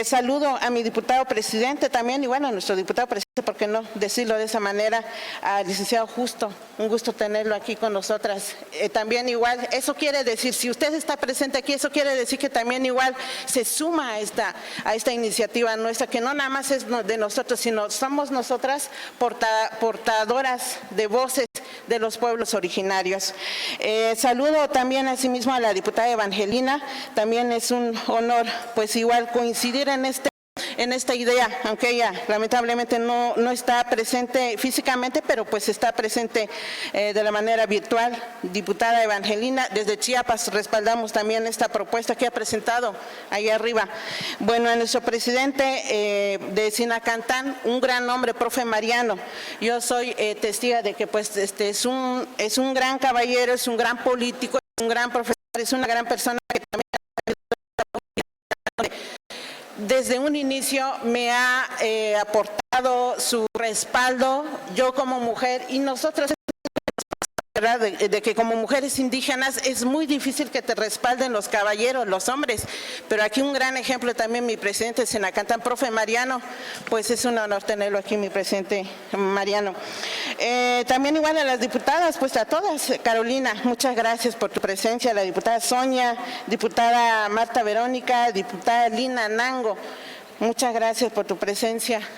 Saludo a mi diputado presidente también, y bueno, a nuestro diputado presidente, ¿por qué no decirlo de esa manera? Al licenciado Justo, un gusto tenerlo aquí con nosotras. También igual, eso quiere decir, si usted está presente aquí, eso quiere decir que también igual se suma a esta iniciativa nuestra, que no nada más es de nosotros, sino somos nosotras portadoras de voces de los pueblos originarios. Saludo también asimismo a la diputada Evangelina, también es un honor pues igual coincidir en esta idea, aunque ella lamentablemente no está presente físicamente, pero pues está presente de la manera virtual. Diputada Evangelina, desde Chiapas respaldamos también esta propuesta que ha presentado ahí arriba. Bueno, a nuestro presidente de Sinacantán, un gran hombre, profe Mariano. Yo soy testiga de que pues es un gran caballero, es un gran político, es un gran profesor, es una gran persona que también desde un inicio me ha aportado su respaldo, yo como mujer, y nosotros, de que como mujeres indígenas es muy difícil que te respalden los caballeros, los hombres, pero aquí un gran ejemplo también mi presidente de Sinacantán, profe Mariano, pues es un honor tenerlo aquí, mi presidente Mariano. También igual a las diputadas, pues a todas. Carolina, muchas gracias por tu presencia, la diputada Sonia, diputada Marta Verónica, diputada Lina Nango, muchas gracias por tu presencia.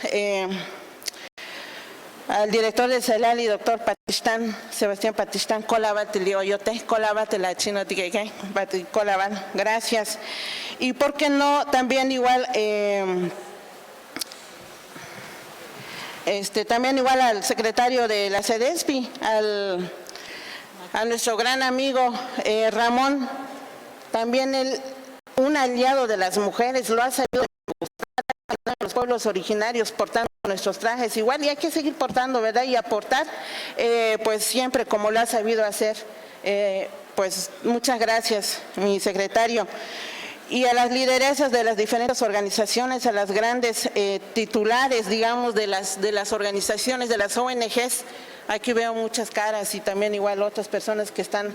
Al director de CELALI, doctor Patistán, Sebastián Patistán, Colabateliyote, Colabatela Chino Tiqueque, Colaban, gracias. Y por qué no, también igual, también igual al secretario de la CEDESPI, a nuestro gran amigo Ramón, también él, un aliado de las mujeres, lo ha sabido a los pueblos originarios portando nuestros trajes igual, y hay que seguir portando, ¿verdad? Y aportar, pues siempre como lo ha sabido hacer. Pues muchas gracias, mi secretario. Y a las lideresas de las diferentes organizaciones, a las grandes titulares, digamos, de las organizaciones, de las ONGs. Aquí veo muchas caras y también igual otras personas que están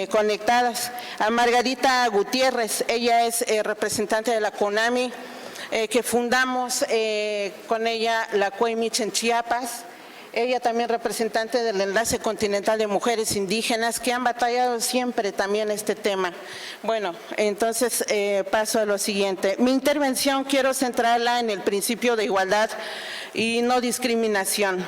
conectadas. A Margarita Gutiérrez, ella es representante de la CONAMI, que fundamos con ella la CUEMICH en Chiapas. Ella también representante del Enlace Continental de Mujeres Indígenas, que han batallado siempre también este tema. Bueno, entonces paso a lo siguiente. Mi intervención quiero centrarla en el principio de igualdad y no discriminación.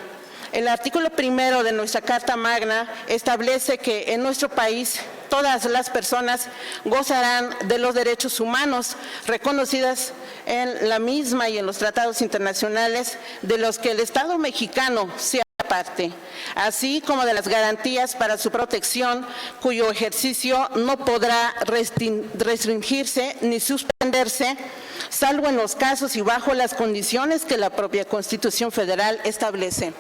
El artículo 1 de nuestra Carta Magna establece que en nuestro país todas las personas gozarán de los derechos humanos reconocidas en la misma y en los tratados internacionales de los que el Estado mexicano sea parte, así como de las garantías para su protección, cuyo ejercicio no podrá restringirse ni suspenderse, salvo en los casos y bajo las condiciones que la propia Constitución Federal establece.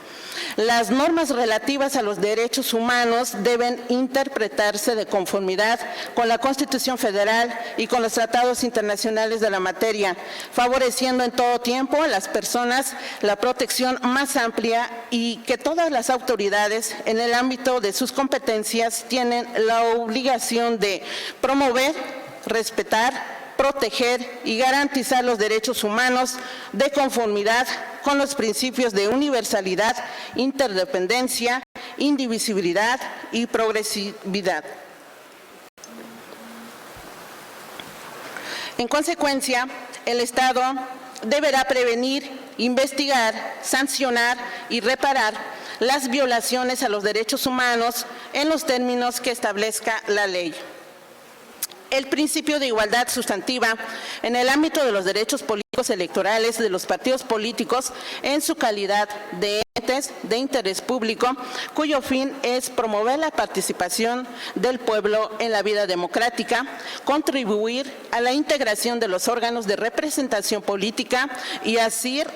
Las normas relativas a los derechos humanos deben interpretarse de conformidad con la Constitución Federal y con los tratados internacionales de la materia, favoreciendo en todo tiempo a las personas la protección más amplia, y que todas las autoridades en el ámbito de sus competencias tienen la obligación de promover, respetar, proteger y garantizar los derechos humanos de conformidad con los principios de universalidad, interdependencia, indivisibilidad y progresividad. En consecuencia, el Estado deberá prevenir, investigar, sancionar y reparar las violaciones a los derechos humanos en los términos que establezca la ley. El principio de igualdad sustantiva en el ámbito de los derechos políticos electorales de los partidos políticos en su calidad de entes de interés público, cuyo fin es promover la participación del pueblo en la vida democrática, contribuir a la integración de los órganos de representación política y hacer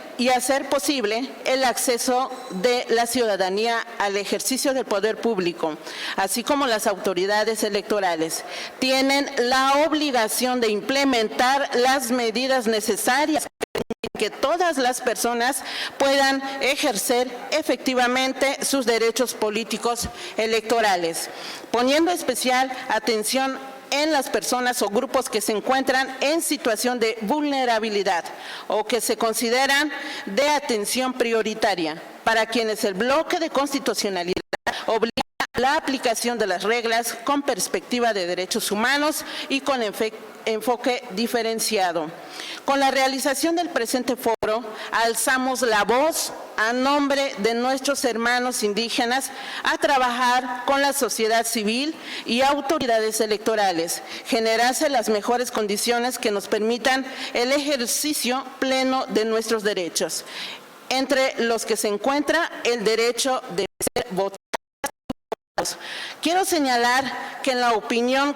posible el acceso de la ciudadanía al ejercicio del poder público, así como las autoridades electorales. Tienen la obligación de implementar las medidas necesarias para que todas las personas puedan ejercer efectivamente sus derechos políticos electorales, poniendo especial atención en las personas o grupos que se encuentran en situación de vulnerabilidad o que se consideran de atención prioritaria, para quienes el bloque de constitucionalidad obliga la aplicación de las reglas con perspectiva de derechos humanos y con enfoque diferenciado. Con la realización del presente foro, alzamos la voz a nombre de nuestros hermanos indígenas a trabajar con la sociedad civil y autoridades electorales, generarse las mejores condiciones que nos permitan el ejercicio pleno de nuestros derechos, entre los que se encuentra el derecho de ser votados. Quiero señalar que en la opinión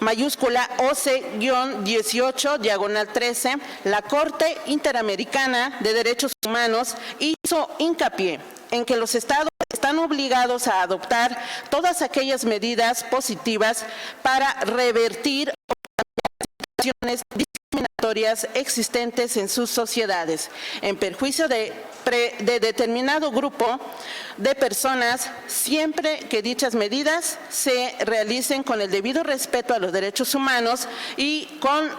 mayúscula OC-18/13, la Corte Interamericana de Derechos Humanos hizo hincapié en que los estados están obligados a adoptar todas aquellas medidas positivas para revertir situaciones discriminatorias existentes en sus sociedades, en perjuicio de determinado grupo de personas, siempre que dichas medidas se realicen con el debido respeto a los derechos humanos y con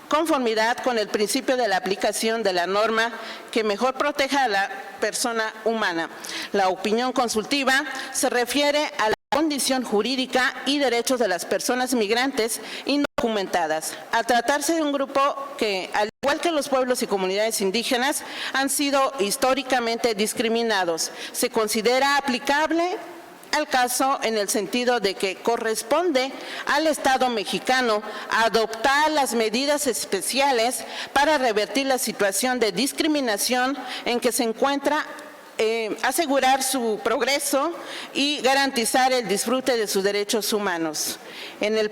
conformidad con el principio de la aplicación de la norma que mejor proteja a la persona humana. La opinión consultiva se refiere a la condición jurídica y derechos de las personas migrantes indocumentadas, al tratarse de un grupo que, al igual que los pueblos y comunidades indígenas, han sido históricamente discriminados. Se considera aplicable al caso en el sentido de que corresponde al Estado mexicano adoptar las medidas especiales para revertir la situación de discriminación en que se encuentra, asegurar su progreso y garantizar el disfrute de sus derechos humanos. En el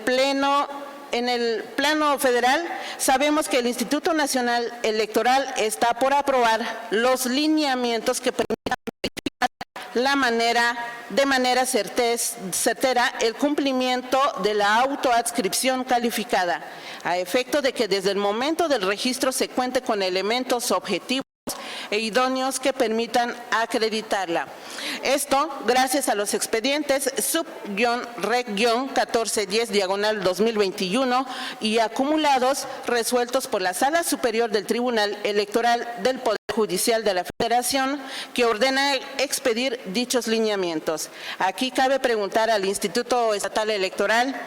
plano federal, sabemos que el Instituto Nacional Electoral está por aprobar los lineamientos que permitan de manera certera el cumplimiento de la autoadscripción calificada, a efecto de que desde el momento del registro se cuente con elementos objetivos e idóneos que permitan acreditarla. Esto gracias a los expedientes sub-reg-1410/2021 y acumulados resueltos por la Sala Superior del Tribunal Electoral del Poder Judicial de la Federación, que ordena expedir dichos lineamientos. Aquí cabe preguntar al Instituto Estatal Electoral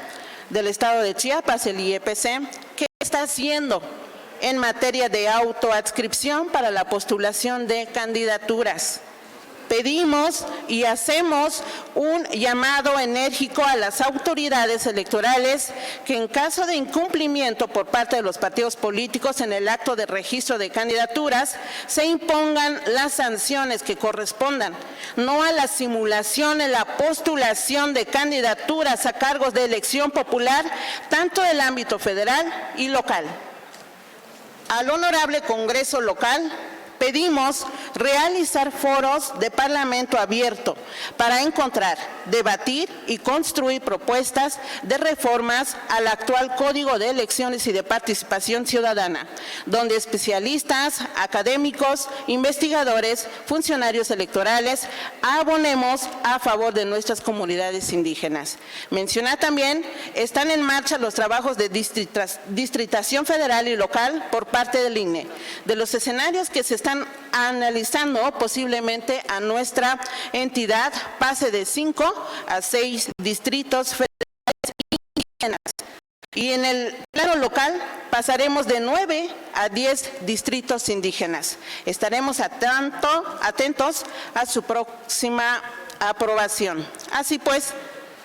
del Estado de Chiapas, el IEPC, ¿qué está haciendo en materia de autoadscripción para la postulación de candidaturas? Pedimos y hacemos un llamado enérgico a las autoridades electorales que en caso de incumplimiento por parte de los partidos políticos en el acto de registro de candidaturas se impongan las sanciones que correspondan, no a la simulación en la postulación de candidaturas a cargos de elección popular, tanto del ámbito federal y local. Al Honorable Congreso local pedimos realizar foros de parlamento abierto para encontrar, debatir y construir propuestas de reformas al actual Código de Elecciones y de Participación Ciudadana, donde especialistas, académicos, investigadores, funcionarios electorales abonemos a favor de nuestras comunidades indígenas. Mencionar también, están en marcha los trabajos de distritación federal y local por parte del INE. De los escenarios que se están analizando, posiblemente a nuestra entidad pase de 5 a 6 distritos federales indígenas. Y en el plano local pasaremos de 9 a 10 distritos indígenas. Estaremos atentos a su próxima aprobación. Así pues,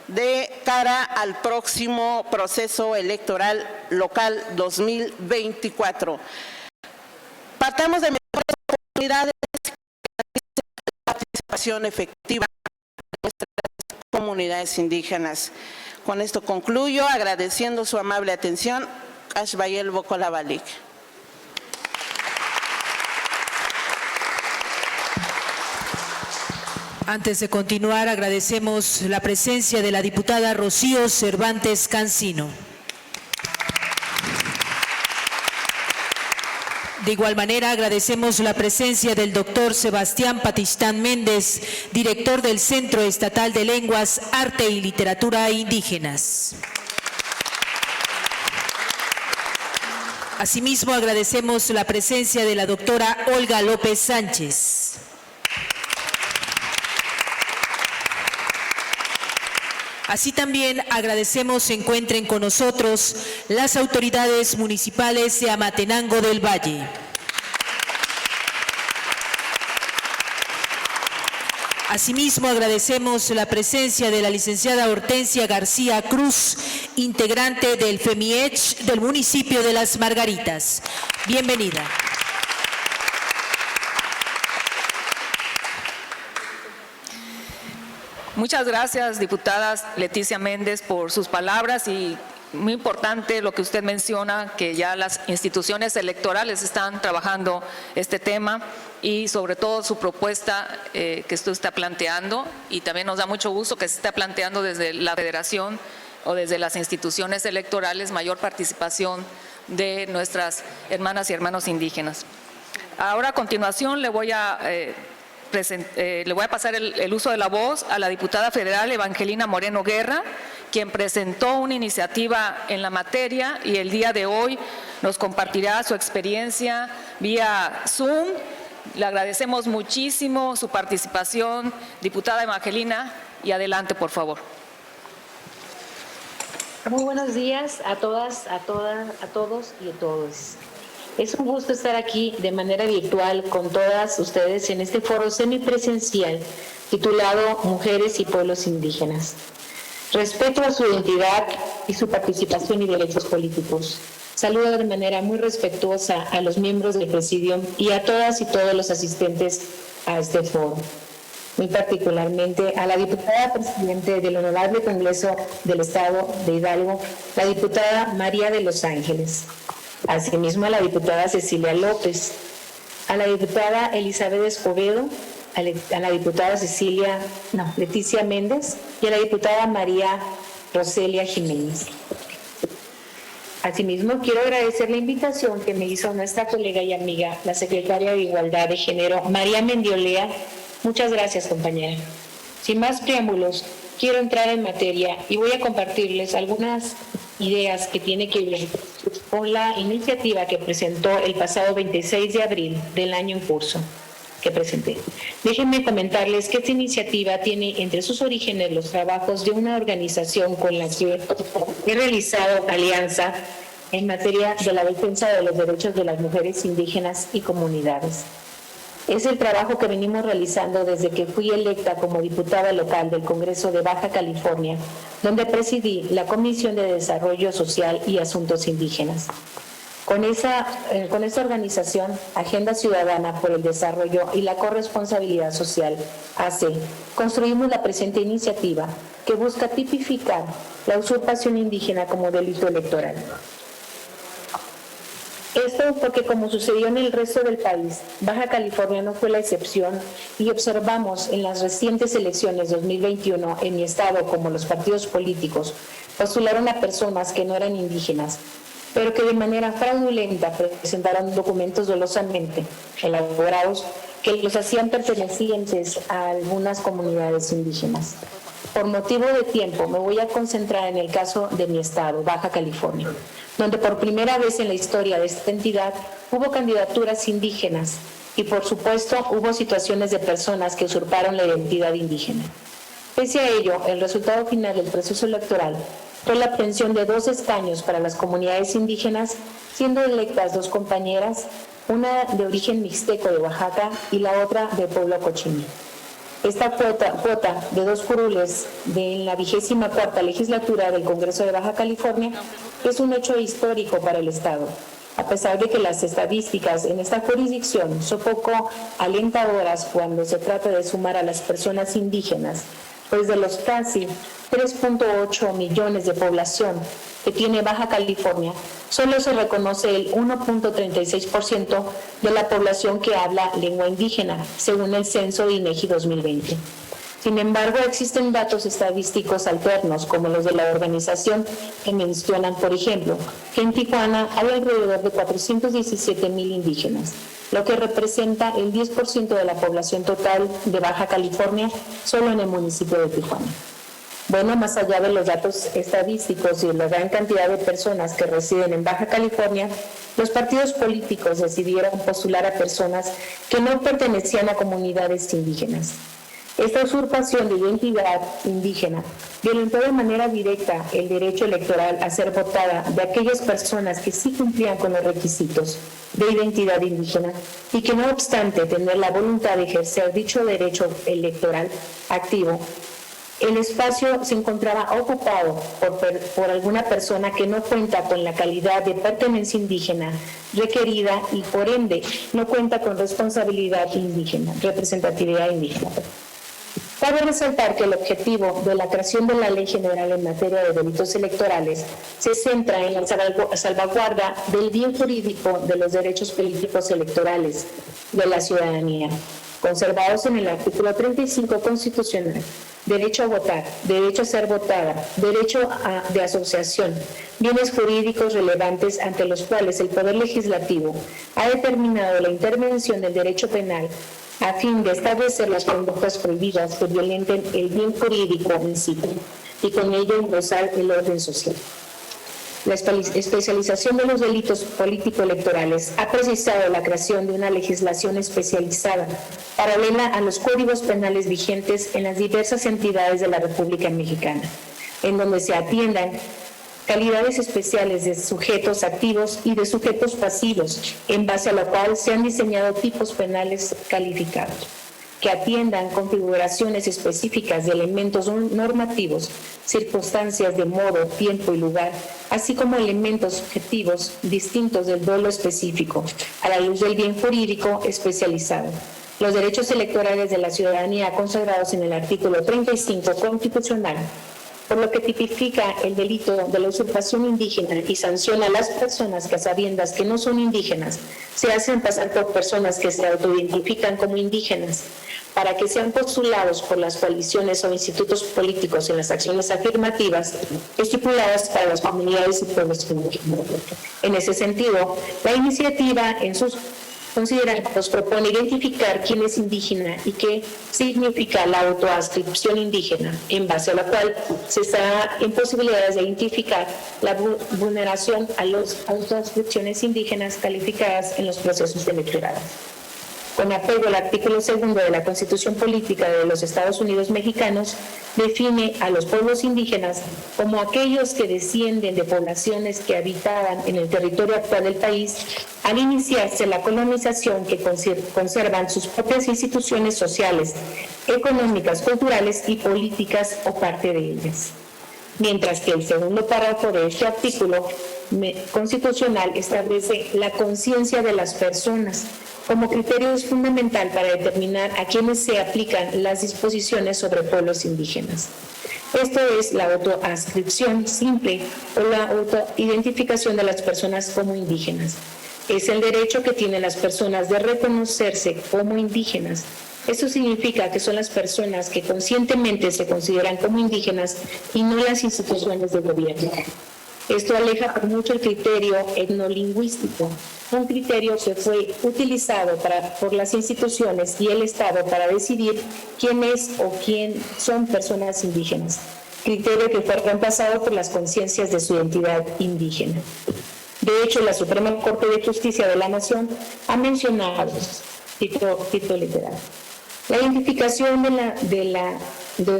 de cara al próximo proceso electoral local 2024. Partamos de mejores oportunidades de participación efectiva de nuestras comunidades indígenas. Con esto concluyo, agradeciendo su amable atención. Ashbayel Bocolabalik. Antes de continuar, agradecemos la presencia de la diputada Rocío Cervantes Cancino. De igual manera, agradecemos la presencia del doctor Sebastián Patistán Méndez, director del Centro Estatal de Lenguas, Arte y Literatura Indígenas. Asimismo, agradecemos la presencia de la doctora Olga López Sánchez. Así también agradecemos se encuentren con nosotros las autoridades municipales de Amatenango del Valle. Asimismo, agradecemos la presencia de la licenciada Hortensia García Cruz, integrante del FEMIECH del municipio de Las Margaritas. Bienvenida. Muchas gracias, diputada Leticia Méndez, por sus palabras y muy importante lo que usted menciona, que ya las instituciones electorales están trabajando este tema y sobre todo su propuesta que usted está planteando, y también nos da mucho gusto que se está planteando desde la federación o desde las instituciones electorales mayor participación de nuestras hermanas y hermanos indígenas. Ahora a continuación le voy a pasar el uso de la voz a la diputada federal Evangelina Moreno Guerra, quien presentó una iniciativa en la materia y el día de hoy nos compartirá su experiencia vía Zoom. Le agradecemos muchísimo su participación, diputada Evangelina, y adelante, por favor. Muy buenos días a todas, a todos y a todos. Es un gusto estar aquí de manera virtual con todas ustedes en este foro semipresencial titulado Mujeres y Pueblos Indígenas. Respeto a su identidad y su participación y derechos políticos. Saludo de manera muy respetuosa a los miembros del Presidium y a todas y todos los asistentes a este foro. Muy particularmente a la diputada presidente del Honorable Congreso del Estado de Hidalgo, la diputada María de los Ángeles. Asimismo a la diputada Cecilia López, a la diputada Elizabeth Escobedo, a la diputada Leticia Méndez y a la diputada María Roselia Jiménez. Asimismo, quiero agradecer la invitación que me hizo nuestra colega y amiga, la secretaria de Igualdad de Género, María Mendiolea. Muchas gracias, compañera. Sin más preámbulos, quiero entrar en materia y voy a compartirles algunas ideas que tienen que ver con la iniciativa que presentó el pasado 26 de abril del año en curso que presenté. Déjenme comentarles que esta iniciativa tiene entre sus orígenes los trabajos de una organización con la que he realizado alianza en materia de la defensa de los derechos de las mujeres indígenas y comunidades. Es el trabajo que venimos realizando desde que fui electa como diputada local del Congreso de Baja California, donde presidí la Comisión de Desarrollo Social y Asuntos Indígenas. Con esta organización, Agenda Ciudadana por el Desarrollo y la Corresponsabilidad Social, AC, construimos la presente iniciativa que busca tipificar la usurpación indígena como delito electoral. Esto porque, como sucedió en el resto del país, Baja California no fue la excepción y observamos en las recientes elecciones 2021 en mi estado como los partidos políticos postularon a personas que no eran indígenas, pero que de manera fraudulenta presentaron documentos dolosamente elaborados que los hacían pertenecientes a algunas comunidades indígenas. Por motivo de tiempo, me voy a concentrar en el caso de mi estado, Baja California, donde por primera vez en la historia de esta entidad hubo candidaturas indígenas y, por supuesto, hubo situaciones de personas que usurparon la identidad indígena. Pese a ello, el resultado final del proceso electoral fue la obtención de 2 escaños para las comunidades indígenas, siendo electas 2 compañeras, una de origen mixteco de Oaxaca y la otra de pueblo cochimí. Esta cuota de 2 curules en la 24ª legislatura del Congreso de Baja California es un hecho histórico para el Estado, a pesar de que las estadísticas en esta jurisdicción son poco alentadoras cuando se trata de sumar a las personas indígenas, pues de los casi 3.8 millones de población que tiene Baja California, solo se reconoce el 1.36% de la población que habla lengua indígena, según el censo de INEGI 2020. Sin embargo, existen datos estadísticos alternos, como los de la organización, que mencionan, por ejemplo, que en Tijuana hay alrededor de 417,000 indígenas, lo que representa el 10% de la población total de Baja California solo en el municipio de Tijuana. Bueno, más allá de los datos estadísticos y la gran cantidad de personas que residen en Baja California, los partidos políticos decidieron postular a personas que no pertenecían a comunidades indígenas. Esta usurpación de identidad indígena violentó de manera directa el derecho electoral a ser votada de aquellas personas que sí cumplían con los requisitos de identidad indígena y que no obstante tener la voluntad de ejercer dicho derecho electoral activo, el espacio se encontraba ocupado por alguna persona que no cuenta con la calidad de pertenencia indígena requerida y por ende no cuenta con responsabilidad indígena, representatividad indígena. Cabe resaltar que el objetivo de la creación de la Ley General en materia de delitos electorales se centra en la salvaguarda del bien jurídico de los derechos políticos electorales de la ciudadanía, conservados en el artículo 35 constitucional, derecho a votar, derecho a ser votada, derecho de asociación, bienes jurídicos relevantes ante los cuales el Poder Legislativo ha determinado la intervención del derecho penal a fin de establecer las conductas prohibidas que violenten el bien jurídico en sí y con ello impulsar el orden social. La especialización de los delitos político-electorales ha precisado la creación de una legislación especializada paralela a los códigos penales vigentes en las diversas entidades de la República Mexicana, en donde se atiendan calidades especiales de sujetos activos y de sujetos pasivos, en base a lo cual se han diseñado tipos penales calificados, que atiendan configuraciones específicas de elementos normativos, circunstancias de modo, tiempo y lugar, así como elementos subjetivos distintos del dolo específico, a la luz del bien jurídico especializado. Los derechos electorales de la ciudadanía consagrados en el artículo 35 constitucional, por lo que tipifica el delito de la usurpación indígena y sanciona a las personas que a sabiendas que no son indígenas se hacen pasar por personas que se autoidentifican como indígenas para que sean postulados por las coaliciones o institutos políticos en las acciones afirmativas estipuladas para las comunidades y pueblos indígenas. En ese sentido, la iniciativa en sus considerados propone identificar quién es indígena y qué significa la autoadscripción indígena, en base a la cual se está en posibilidades de identificar la vulneración a las autoadscripciones indígenas calificadas en los procesos electorales. Con apego al artículo 2 de la Constitución Política de los Estados Unidos Mexicanos, define a los pueblos indígenas como aquellos que descienden de poblaciones que habitaban en el territorio actual del país al iniciarse la colonización, que conservan sus propias instituciones sociales, económicas, culturales y políticas o parte de ellas. Mientras que el segundo párrafo de este artículo constitucional establece la conciencia de las personas como criterio fundamental para determinar a quienes se aplican las disposiciones sobre pueblos indígenas. Esto es la autoadscripción simple o la autoidentificación de las personas como indígenas. Es el derecho que tienen las personas de reconocerse como indígenas. Esto significa que son las personas que conscientemente se consideran como indígenas y no las instituciones de gobierno. Esto aleja por mucho el criterio etnolingüístico, un criterio que fue utilizado por las instituciones y el Estado para decidir quién es o quién son personas indígenas, criterio que fue reemplazado por las conciencias de su identidad indígena. De hecho, la Suprema Corte de Justicia de la Nación ha mencionado, cito literal, la identificación de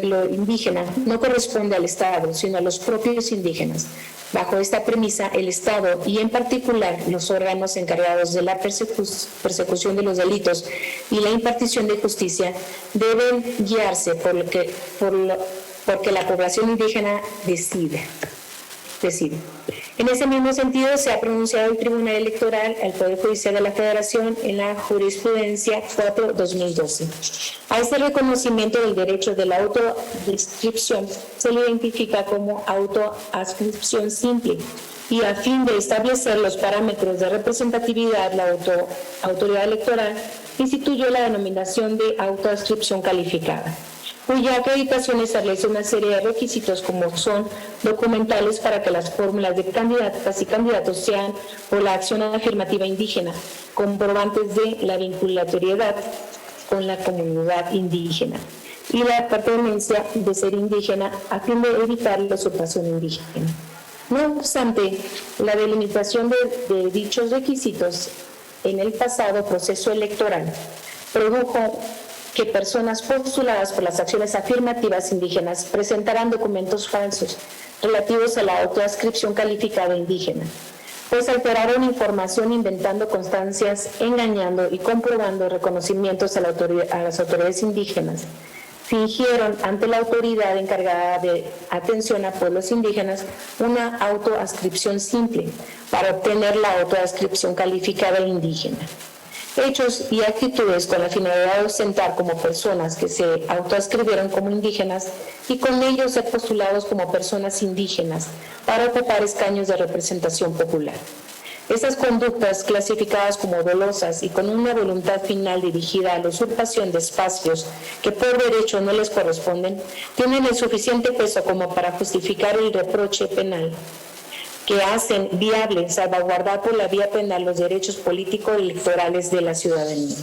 lo indígena no corresponde al Estado, sino a los propios indígenas. Bajo esta premisa, el Estado y en particular los órganos encargados de la persecución de los delitos y la impartición de justicia deben guiarse porque la población indígena decide. En ese mismo sentido, se ha pronunciado el Tribunal Electoral al Poder Judicial de la Federación en la jurisprudencia 4-2012. A este reconocimiento del derecho de la autoadscripción se le identifica como autoadscripción simple y a fin de establecer los parámetros de representatividad, la autoridad electoral instituyó la denominación de autoadscripción calificada. cuya acreditación establece una serie de requisitos como son documentales para que las fórmulas de candidatas y candidatos sean por la acción afirmativa indígena, comprobantes de la vinculatoriedad con la comunidad indígena y la pertenencia de ser indígena a fin de evitar la usurpación indígena. No obstante, la delimitación de dichos requisitos en el pasado proceso electoral produjo que personas postuladas por las acciones afirmativas indígenas presentaran documentos falsos relativos a la autoadscripción calificada indígena, pues alteraron información inventando constancias, engañando y comprobando reconocimientos a las autoridades indígenas. Fingieron ante la autoridad encargada de atención a pueblos indígenas una autoadscripción simple para obtener la autoadscripción calificada indígena. Hechos y actitudes con la finalidad de ostentar como personas que se autoadscribieron como indígenas y con ellos ser postulados como personas indígenas para ocupar escaños de representación popular. Estas conductas clasificadas como dolosas y con una voluntad final dirigida a la usurpación de espacios que por derecho no les corresponden, tienen el suficiente peso como para justificar el reproche penal que hacen viable salvaguardar por la vía penal los derechos políticos electorales de la ciudadanía.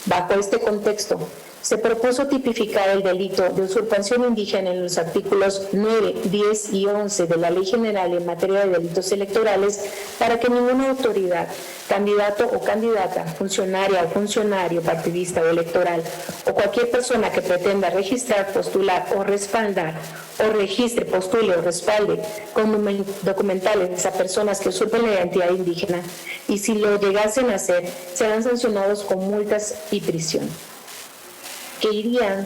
Bajo este contexto, se propuso tipificar el delito de usurpación indígena en los artículos 9, 10 y 11 de la Ley General en materia de delitos electorales para que ninguna autoridad, candidato o candidata, funcionaria o funcionario partidista o electoral o cualquier persona que pretenda registrar, postular o respaldar o registre, postule o respalde con documentales a personas que usurpen la identidad indígena y si lo llegasen a hacer, serán sancionados con multas y prisión, que irían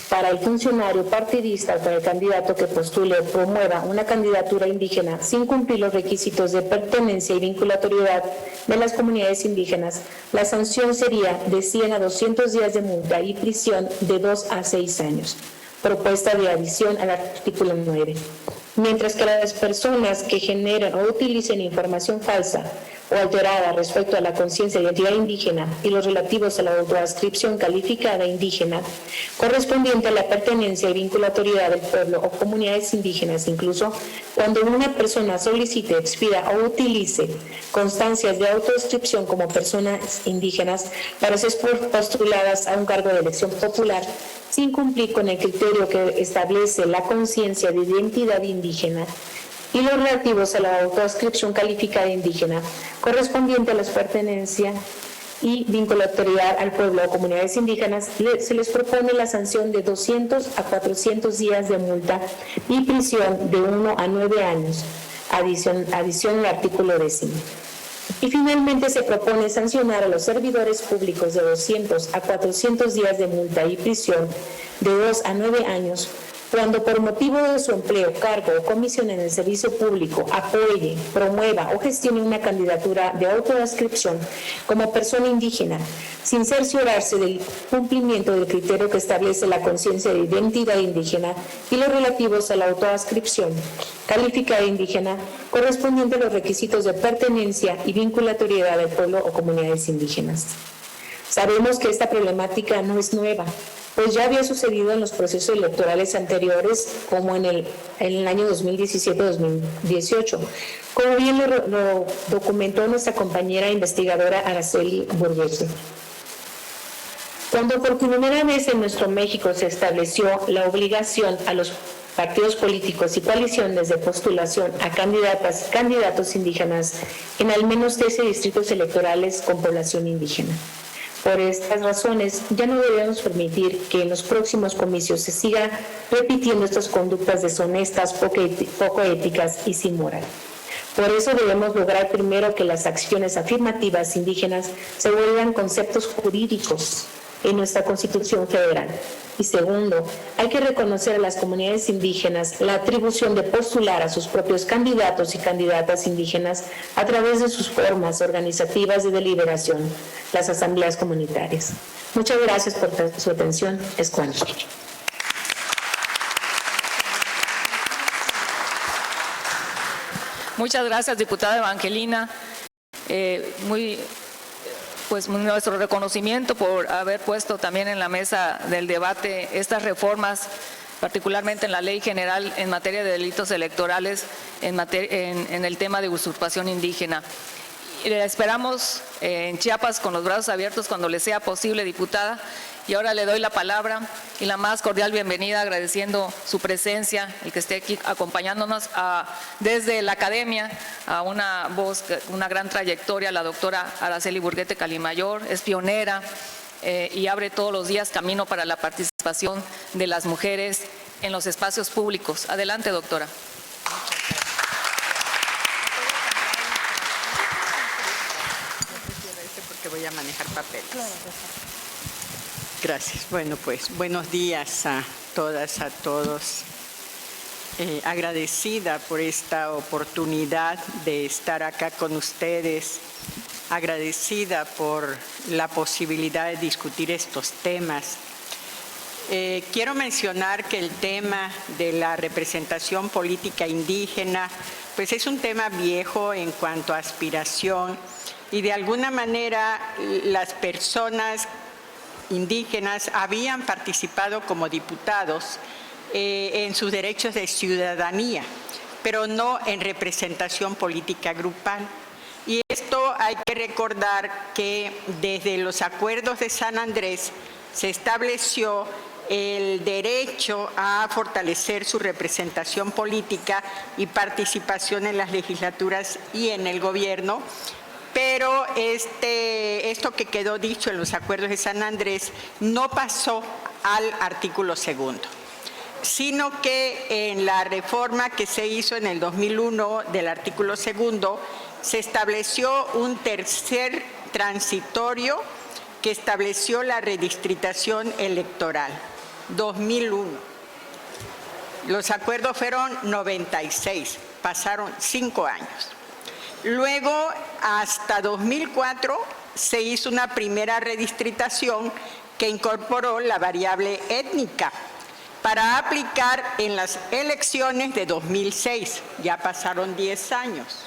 para el funcionario partidista o para el candidato que postule o promueva una candidatura indígena sin cumplir los requisitos de pertenencia y vinculatoriedad de las comunidades indígenas. La sanción sería de 100 a 200 días de multa y prisión de 2 a 6 años. Propuesta de adición al artículo 9. Mientras que las personas que generen o utilicen información falsa o alterada respecto a la conciencia de identidad indígena y los relativos a la autoadscripción calificada indígena correspondiente a la pertenencia y vinculatoriedad del pueblo o comunidades indígenas, incluso cuando una persona solicite, expida o utilice constancias de autoadscripción como personas indígenas para ser postuladas a un cargo de elección popular sin cumplir con el criterio que establece la conciencia de identidad indígena y los relativos a la autoadscripción calificada indígena correspondiente a la pertenencia y vinculatoriedad al pueblo o comunidades indígenas, se les propone la sanción de 200 a 400 días de multa y prisión de 1 a 9 años, adición al artículo 10. Y finalmente se propone sancionar a los servidores públicos de 200 a 400 días de multa y prisión de 2 a 9 años cuando por motivo de su empleo, cargo o comisión en el servicio público apoye, promueva o gestione una candidatura de autoadscripción como persona indígena, sin cerciorarse del cumplimiento del criterio que establece la conciencia de identidad indígena y los relativos a la autoadscripción calificada indígena correspondiente a los requisitos de pertenencia y vinculatoriedad del pueblo o comunidades indígenas. Sabemos que esta problemática no es nueva, pues ya había sucedido en los procesos electorales anteriores, como en el año 2017-2018, como bien lo documentó nuestra compañera investigadora Araceli Burguete. Cuando por primera vez en nuestro México se estableció la obligación a los partidos políticos y coaliciones de postulación a candidatos indígenas en al menos 13 distritos electorales con población indígena. Por estas razones, ya no debemos permitir que en los próximos comicios se siga repitiendo estas conductas deshonestas, poco éticas y sin moral. Por eso debemos lograr primero que las acciones afirmativas indígenas se vuelvan conceptos jurídicos en nuestra Constitución Federal. Y segundo, hay que reconocer a las comunidades indígenas la atribución de postular a sus propios candidatos y candidatas indígenas a través de sus formas organizativas de deliberación, las asambleas comunitarias. Muchas gracias por su atención. Es cuanto. Muchas gracias, diputada Evangelina. pues nuestro reconocimiento por haber puesto también en la mesa del debate estas reformas, particularmente en la Ley General en materia de delitos electorales, en el tema de usurpación indígena. Y la esperamos en Chiapas con los brazos abiertos cuando le sea posible, diputada. Y ahora le doy la palabra y la más cordial bienvenida, agradeciendo su presencia, el que esté aquí acompañándonos desde la academia, a una voz, una gran trayectoria, la doctora Araceli Burguete Calimayor, es pionera y abre todos los días camino para la participación de las mujeres en los espacios públicos. Adelante, doctora. Porque voy a manejar papeles. Gracias. Bueno, pues buenos días a todas, a todos. Agradecida por esta oportunidad de estar acá con ustedes, agradecida por la posibilidad de discutir estos temas. Quiero mencionar que el tema de la representación política indígena, pues es un tema viejo en cuanto a aspiración y de alguna manera las personas indígenas habían participado como diputados en sus derechos de ciudadanía, pero no en representación política grupal. Y esto hay que recordar que desde los acuerdos de San Andrés se estableció el derecho a fortalecer su representación política y participación en las legislaturas y en el gobierno. Pero esto que quedó dicho en los acuerdos de San Andrés no pasó al artículo 2, sino que en la reforma que se hizo en el 2001 del artículo 2 se estableció un tercer transitorio que estableció la redistritación electoral, 2001. Los acuerdos fueron 96, pasaron 5 años. Luego, hasta 2004, se hizo una primera redistritación que incorporó la variable étnica para aplicar en las elecciones de 2006. Ya pasaron 10 años.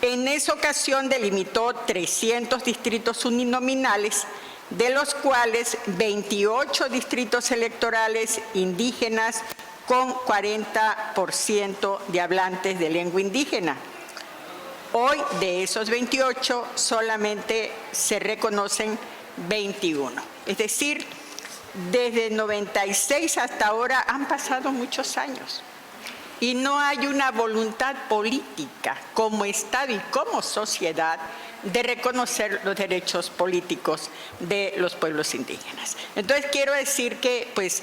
En esa ocasión delimitó 300 distritos uninominales, de los cuales 28 distritos electorales indígenas con 40% de hablantes de lengua indígena. Hoy, de esos 28, solamente se reconocen 21. Es decir, desde 96 hasta ahora han pasado muchos años. Y no hay una voluntad política como Estado y como sociedad de reconocer los derechos políticos de los pueblos indígenas. Entonces, quiero decir que, pues,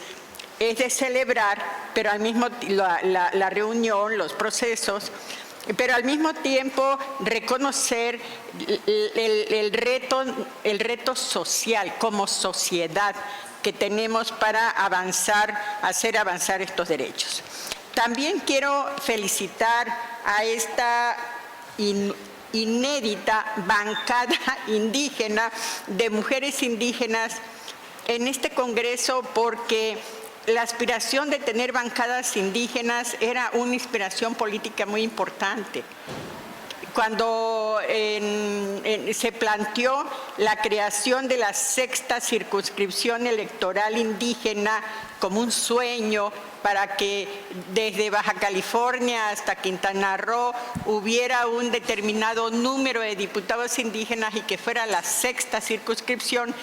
es de celebrar, pero al mismo la reunión, los procesos, pero al mismo tiempo reconocer el reto social como sociedad que tenemos para avanzar, hacer avanzar estos derechos. También quiero felicitar a esta inédita bancada indígena de mujeres indígenas en este Congreso, porque la aspiración de tener bancadas indígenas era una inspiración política muy importante. Cuando se planteó la creación de la 6ª circunscripción electoral indígena como un sueño para que desde Baja California hasta Quintana Roo hubiera un determinado número de diputados indígenas y que fuera la 6ª circunscripción,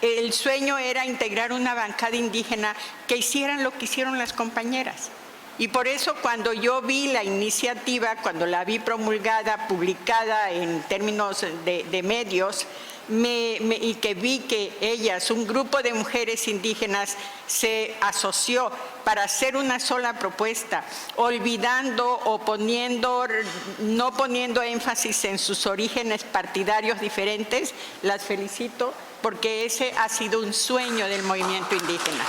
el sueño era integrar una bancada indígena que hicieran lo que hicieron las compañeras. Y por eso cuando yo vi la iniciativa, cuando la vi promulgada, publicada en términos de medios, y que vi que ellas, un grupo de mujeres indígenas, se asoció para hacer una sola propuesta, olvidando o no poniendo énfasis en sus orígenes partidarios diferentes, las felicito porque ese ha sido un sueño del movimiento indígena.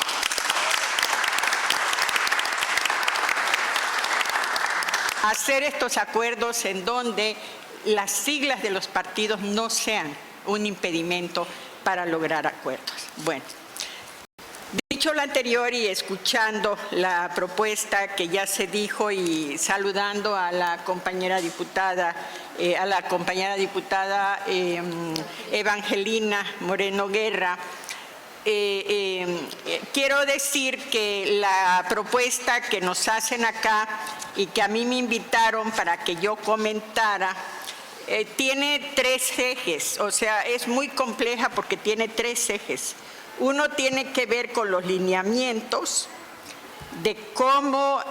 Hacer estos acuerdos en donde las siglas de los partidos no sean un impedimento para lograr acuerdos. Bueno, dicho lo anterior y escuchando la propuesta que ya se dijo y saludando a la compañera diputada a la compañera diputada Evangelina Moreno Guerra. Quiero decir que la propuesta que nos hacen acá y que a mí me invitaron para que yo comentara, tiene 3 ejes, o sea, es muy compleja porque tiene 3 ejes. Uno tiene que ver con los lineamientos de cómo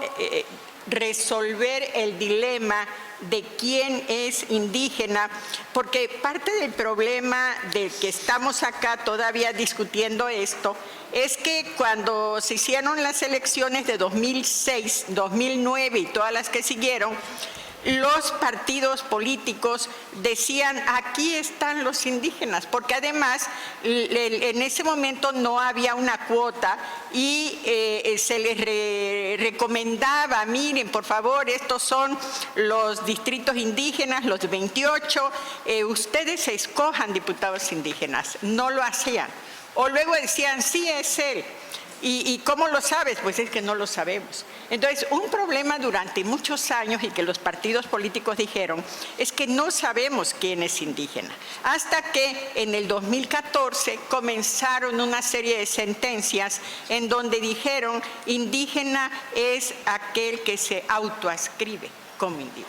resolver el dilema de quién es indígena, porque parte del problema de que estamos acá todavía discutiendo esto es que cuando se hicieron las elecciones de 2006, 2009 y todas las que siguieron, los partidos políticos decían, aquí están los indígenas, porque además en ese momento no había una cuota y se les recomendaba, miren, por favor, estos son los distritos indígenas, los 28, ustedes escojan diputados indígenas. No lo hacían. O luego decían, sí, es él. ¿Y cómo lo sabes? Pues es que no lo sabemos. Entonces, un problema durante muchos años y que los partidos políticos dijeron es que no sabemos quién es indígena. Hasta que en el 2014 comenzaron una serie de sentencias en donde dijeron indígena es aquel que se autoadscribe como indígena.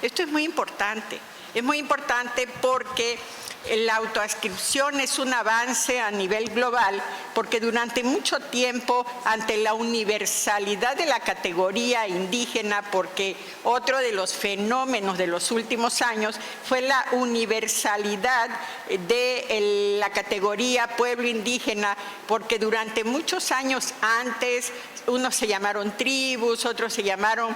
Esto es muy importante. Es muy importante porque la autoadscripción es un avance a nivel global, porque durante mucho tiempo, ante la universalidad de la categoría indígena, porque otro de los fenómenos de los últimos años fue la universalidad de la categoría pueblo indígena, porque durante muchos años antes, unos se llamaron tribus, otros se llamaron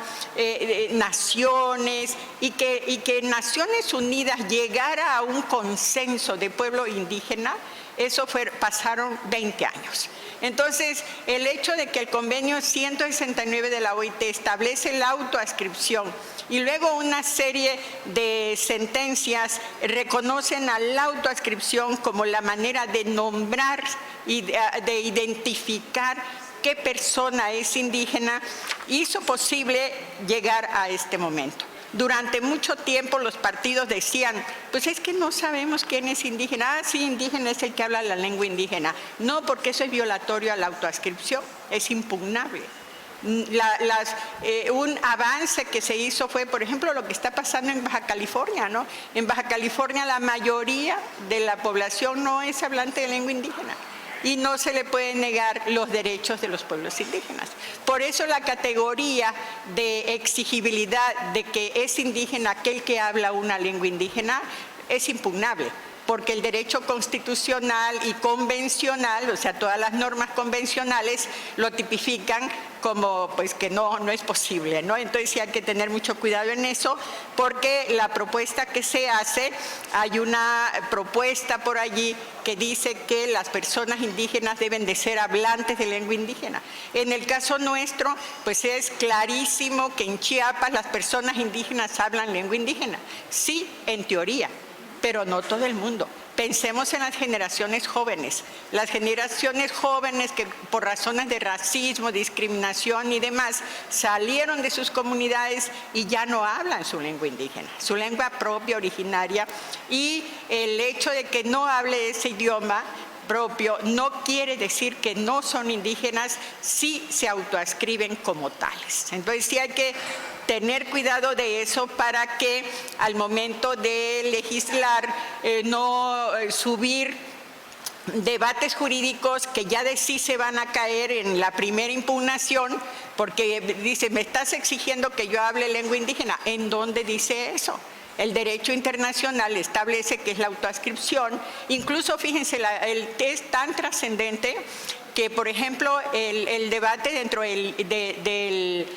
naciones, y que Naciones Unidas llegara a un consenso de pueblo indígena, eso pasaron 20 años. Entonces, el hecho de que el convenio 169 de la OIT establece la autoadscripción y luego una serie de sentencias reconocen a la autoadscripción como la manera de nombrar y de identificar qué persona es indígena, hizo posible llegar a este momento. Durante mucho tiempo los partidos decían, pues es que no sabemos quién es indígena. Ah, sí, indígena es el que habla la lengua indígena. No, porque eso es violatorio a la autoadscripción, es impugnable. Un avance que se hizo fue, por ejemplo, lo que está pasando en Baja California, ¿no? En Baja California la mayoría de la población no es hablante de lengua indígena. Y no se le pueden negar los derechos de los pueblos indígenas. Por eso la categoría de exigibilidad de que es indígena aquel que habla una lengua indígena es impugnable, porque el derecho constitucional y convencional, o sea, todas las normas convencionales lo tipifican como pues que no es posible, ¿no? Entonces sí hay que tener mucho cuidado en eso, porque la propuesta que se hace, hay una propuesta por allí que dice que las personas indígenas deben de ser hablantes de lengua indígena. En el caso nuestro, pues es clarísimo que en Chiapas las personas indígenas hablan lengua indígena. Sí, en teoría, pero no todo el mundo. Pensemos en las generaciones jóvenes. Las generaciones jóvenes que por razones de racismo, discriminación y demás salieron de sus comunidades y ya no hablan su lengua indígena, su lengua propia, originaria, y el hecho de que no hable ese idioma propio no quiere decir que no son indígenas si se autoadscriben como tales. Entonces sí hay que tener cuidado de eso para que al momento de legislar no subir debates jurídicos que ya de sí se van a caer en la primera impugnación, porque dice, me estás exigiendo que yo hable lengua indígena. ¿En dónde dice eso? El derecho internacional establece que es la autoadscripción. Incluso, fíjense, es tan trascendente que, por ejemplo, el debate dentro de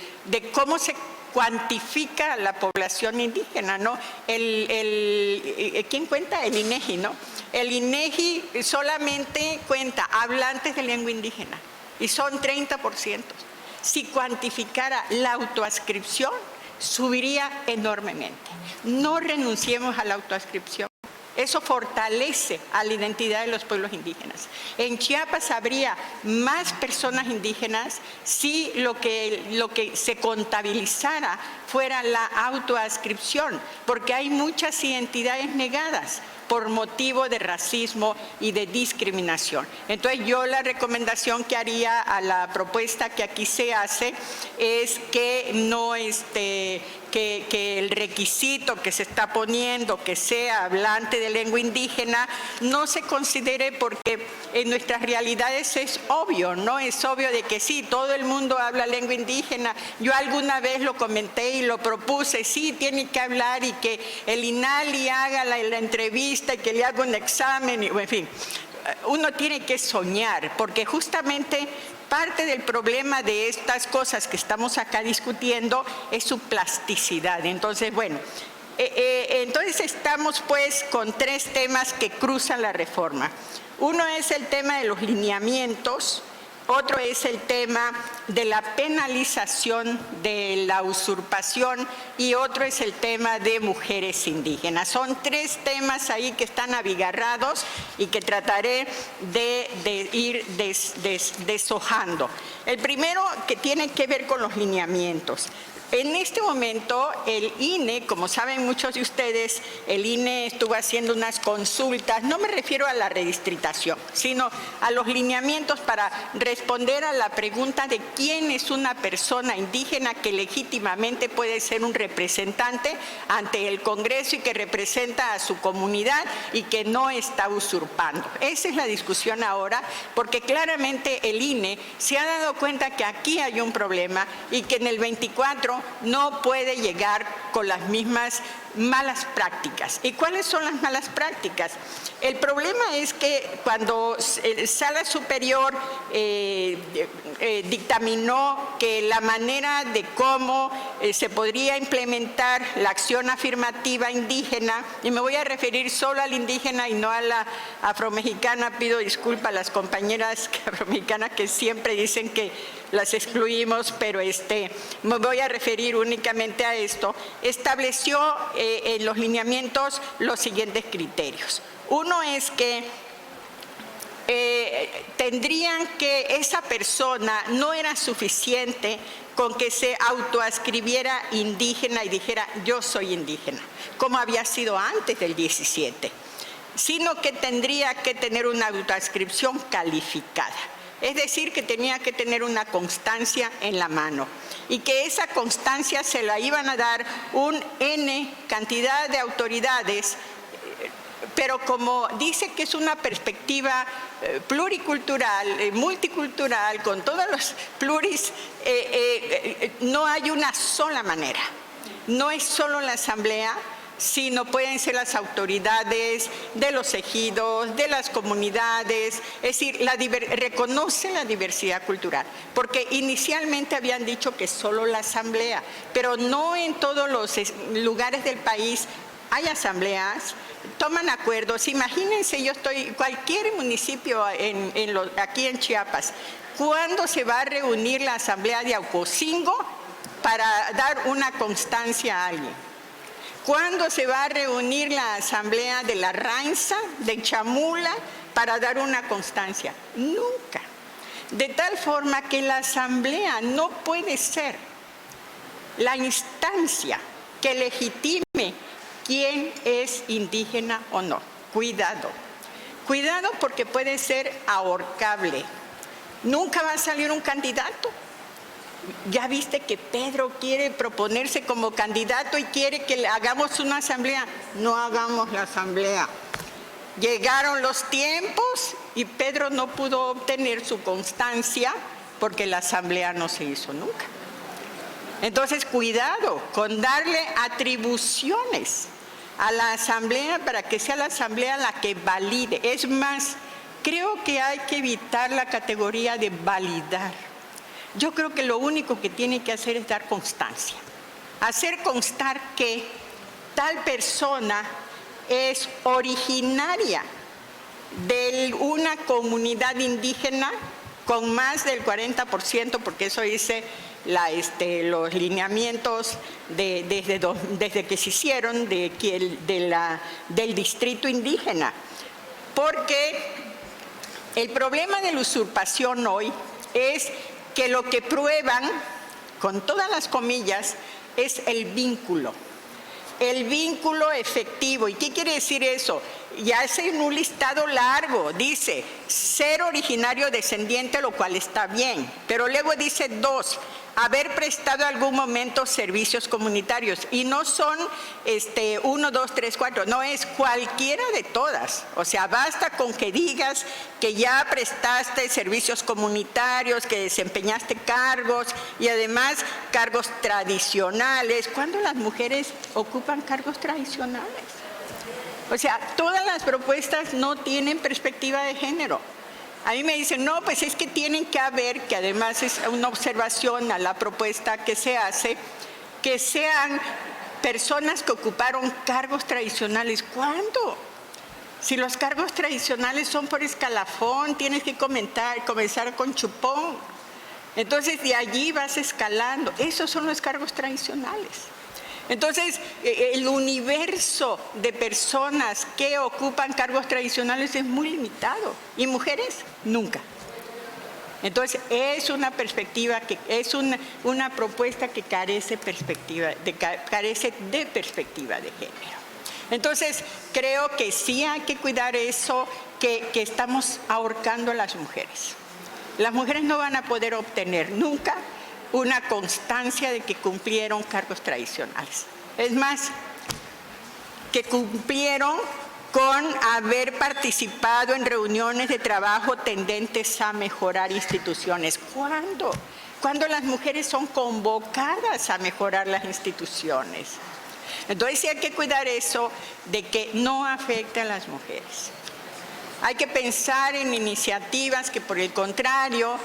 cómo se cuantifica la población indígena, ¿no? ¿Quién cuenta? El INEGI, ¿no? El INEGI solamente cuenta hablantes de lengua indígena y son 30%. Si cuantificara la autoadscripción, subiría enormemente. No renunciemos a la autoadscripción. Eso fortalece a la identidad de los pueblos indígenas. En Chiapas habría más personas indígenas si lo que se contabilizara fuera la autoadscripción, porque hay muchas identidades negadas por motivo de racismo y de discriminación. Entonces yo la recomendación que haría a la propuesta que aquí se hace es que no que el requisito que se está poniendo, que sea hablante de lengua indígena, no se considere, porque en nuestras realidades es obvio, ¿no? Es obvio de que sí, todo el mundo habla lengua indígena. Yo alguna vez lo comenté y lo propuse, sí, tiene que hablar, y que el INALI haga la entrevista y que le haga un examen, y, en fin. Uno tiene que soñar, porque justamente parte del problema de estas cosas que estamos acá discutiendo es su plasticidad. Entonces, bueno, entonces estamos pues con tres temas que cruzan la reforma. Uno es el tema de los lineamientos, otro es el tema de la penalización de la usurpación y otro es el tema de mujeres indígenas. Son tres temas ahí que están abigarrados y que trataré de ir deshojando. El primero, que tiene que ver con los lineamientos. En este momento, el INE, como saben muchos de ustedes, el INE estuvo haciendo unas consultas, no me refiero a la redistritación, sino a los lineamientos para responder a la pregunta de quién es una persona indígena que legítimamente puede ser un representante ante el Congreso y que representa a su comunidad y que no está usurpando. Esa es la discusión ahora, porque claramente el INE se ha dado cuenta que aquí hay un problema y que en el 24 no puede llegar con las mismas malas prácticas. ¿Y cuáles son las malas prácticas? El problema es que cuando Sala Superior dictaminó que la manera de cómo se podría implementar la acción afirmativa indígena, y me voy a referir solo al indígena y no a la afromexicana, pido disculpas a las compañeras afromexicanas que siempre dicen que las excluimos, pero me voy a referir únicamente a esto, estableció en los lineamientos los siguientes criterios. Uno es que tendrían que esa persona no era suficiente con que se autoadscribiera indígena y dijera yo soy indígena, como había sido antes del 17, sino que tendría que tener una autoadscripción calificada. Es decir, que tenía que tener una constancia en la mano y que esa constancia se la iban a dar un N cantidad de autoridades, pero como dice que es una perspectiva pluricultural, multicultural, con todos los pluris, no hay una sola manera. No es solo la asamblea, sino pueden ser las autoridades de los ejidos, de las comunidades, es decir, reconoce la diversidad cultural, porque inicialmente habían dicho que solo la asamblea, pero no en todos los lugares del país hay asambleas, toman acuerdos. Imagínense, cualquier municipio aquí en Chiapas, ¿cuándo se va a reunir la asamblea de Aucocingo para dar una constancia a alguien? ¿Cuándo se va a reunir la asamblea de la Rainza, de Chamula, para dar una constancia? Nunca. De tal forma que la asamblea no puede ser la instancia que legitime quién es indígena o no. Cuidado. Cuidado, porque puede ser ahorcable. Nunca va a salir un candidato. Ya viste que Pedro quiere proponerse como candidato y quiere que le hagamos una asamblea. No hagamos la asamblea. Llegaron los tiempos y Pedro no pudo obtener su constancia porque la asamblea no se hizo nunca. Entonces, cuidado con darle atribuciones a la asamblea para que sea la asamblea la que valide. Es más, creo que hay que evitar la categoría de validar. Yo creo que lo único que tiene que hacer es dar constancia. Hacer constar que tal persona es originaria de una comunidad indígena con más del 40%, porque eso dice los lineamientos desde que se hicieron del distrito indígena. Porque el problema de la usurpación hoy es que lo que prueban, con todas las comillas, es el vínculo efectivo. ¿Y qué quiere decir eso? Ya es en un listado largo, dice ser originario descendiente, lo cual está bien, pero luego dice 2, haber prestado algún momento servicios comunitarios, y no son 1, 2, 3, 4, no, es cualquiera de todas. O sea, basta con que digas que ya prestaste servicios comunitarios, que desempeñaste cargos, y además cargos tradicionales. ¿Cuándo las mujeres ocupan cargos tradicionales? O sea, todas las propuestas no tienen perspectiva de género. A mí me dicen, no, pues es que tienen que haber, que además es una observación a la propuesta que se hace, que sean personas que ocuparon cargos tradicionales. ¿Cuándo? Si los cargos tradicionales son por escalafón, tienes que comenzar con chupón. Entonces, de allí vas escalando. Esos son los cargos tradicionales. Entonces, el universo de personas que ocupan cargos tradicionales es muy limitado, y mujeres nunca. Entonces, es una perspectiva, es una propuesta que carece de perspectiva de género. Entonces, creo que sí hay que cuidar eso, que estamos ahorcando a las mujeres. Las mujeres no van a poder obtener nunca una constancia de que cumplieron cargos tradicionales. Es más, que cumplieron con haber participado en reuniones de trabajo tendentes a mejorar instituciones. ¿Cuándo? Cuando las mujeres son convocadas a mejorar las instituciones. Entonces sí hay que cuidar eso de que no afecte a las mujeres. Hay que pensar en iniciativas que, por el contrario,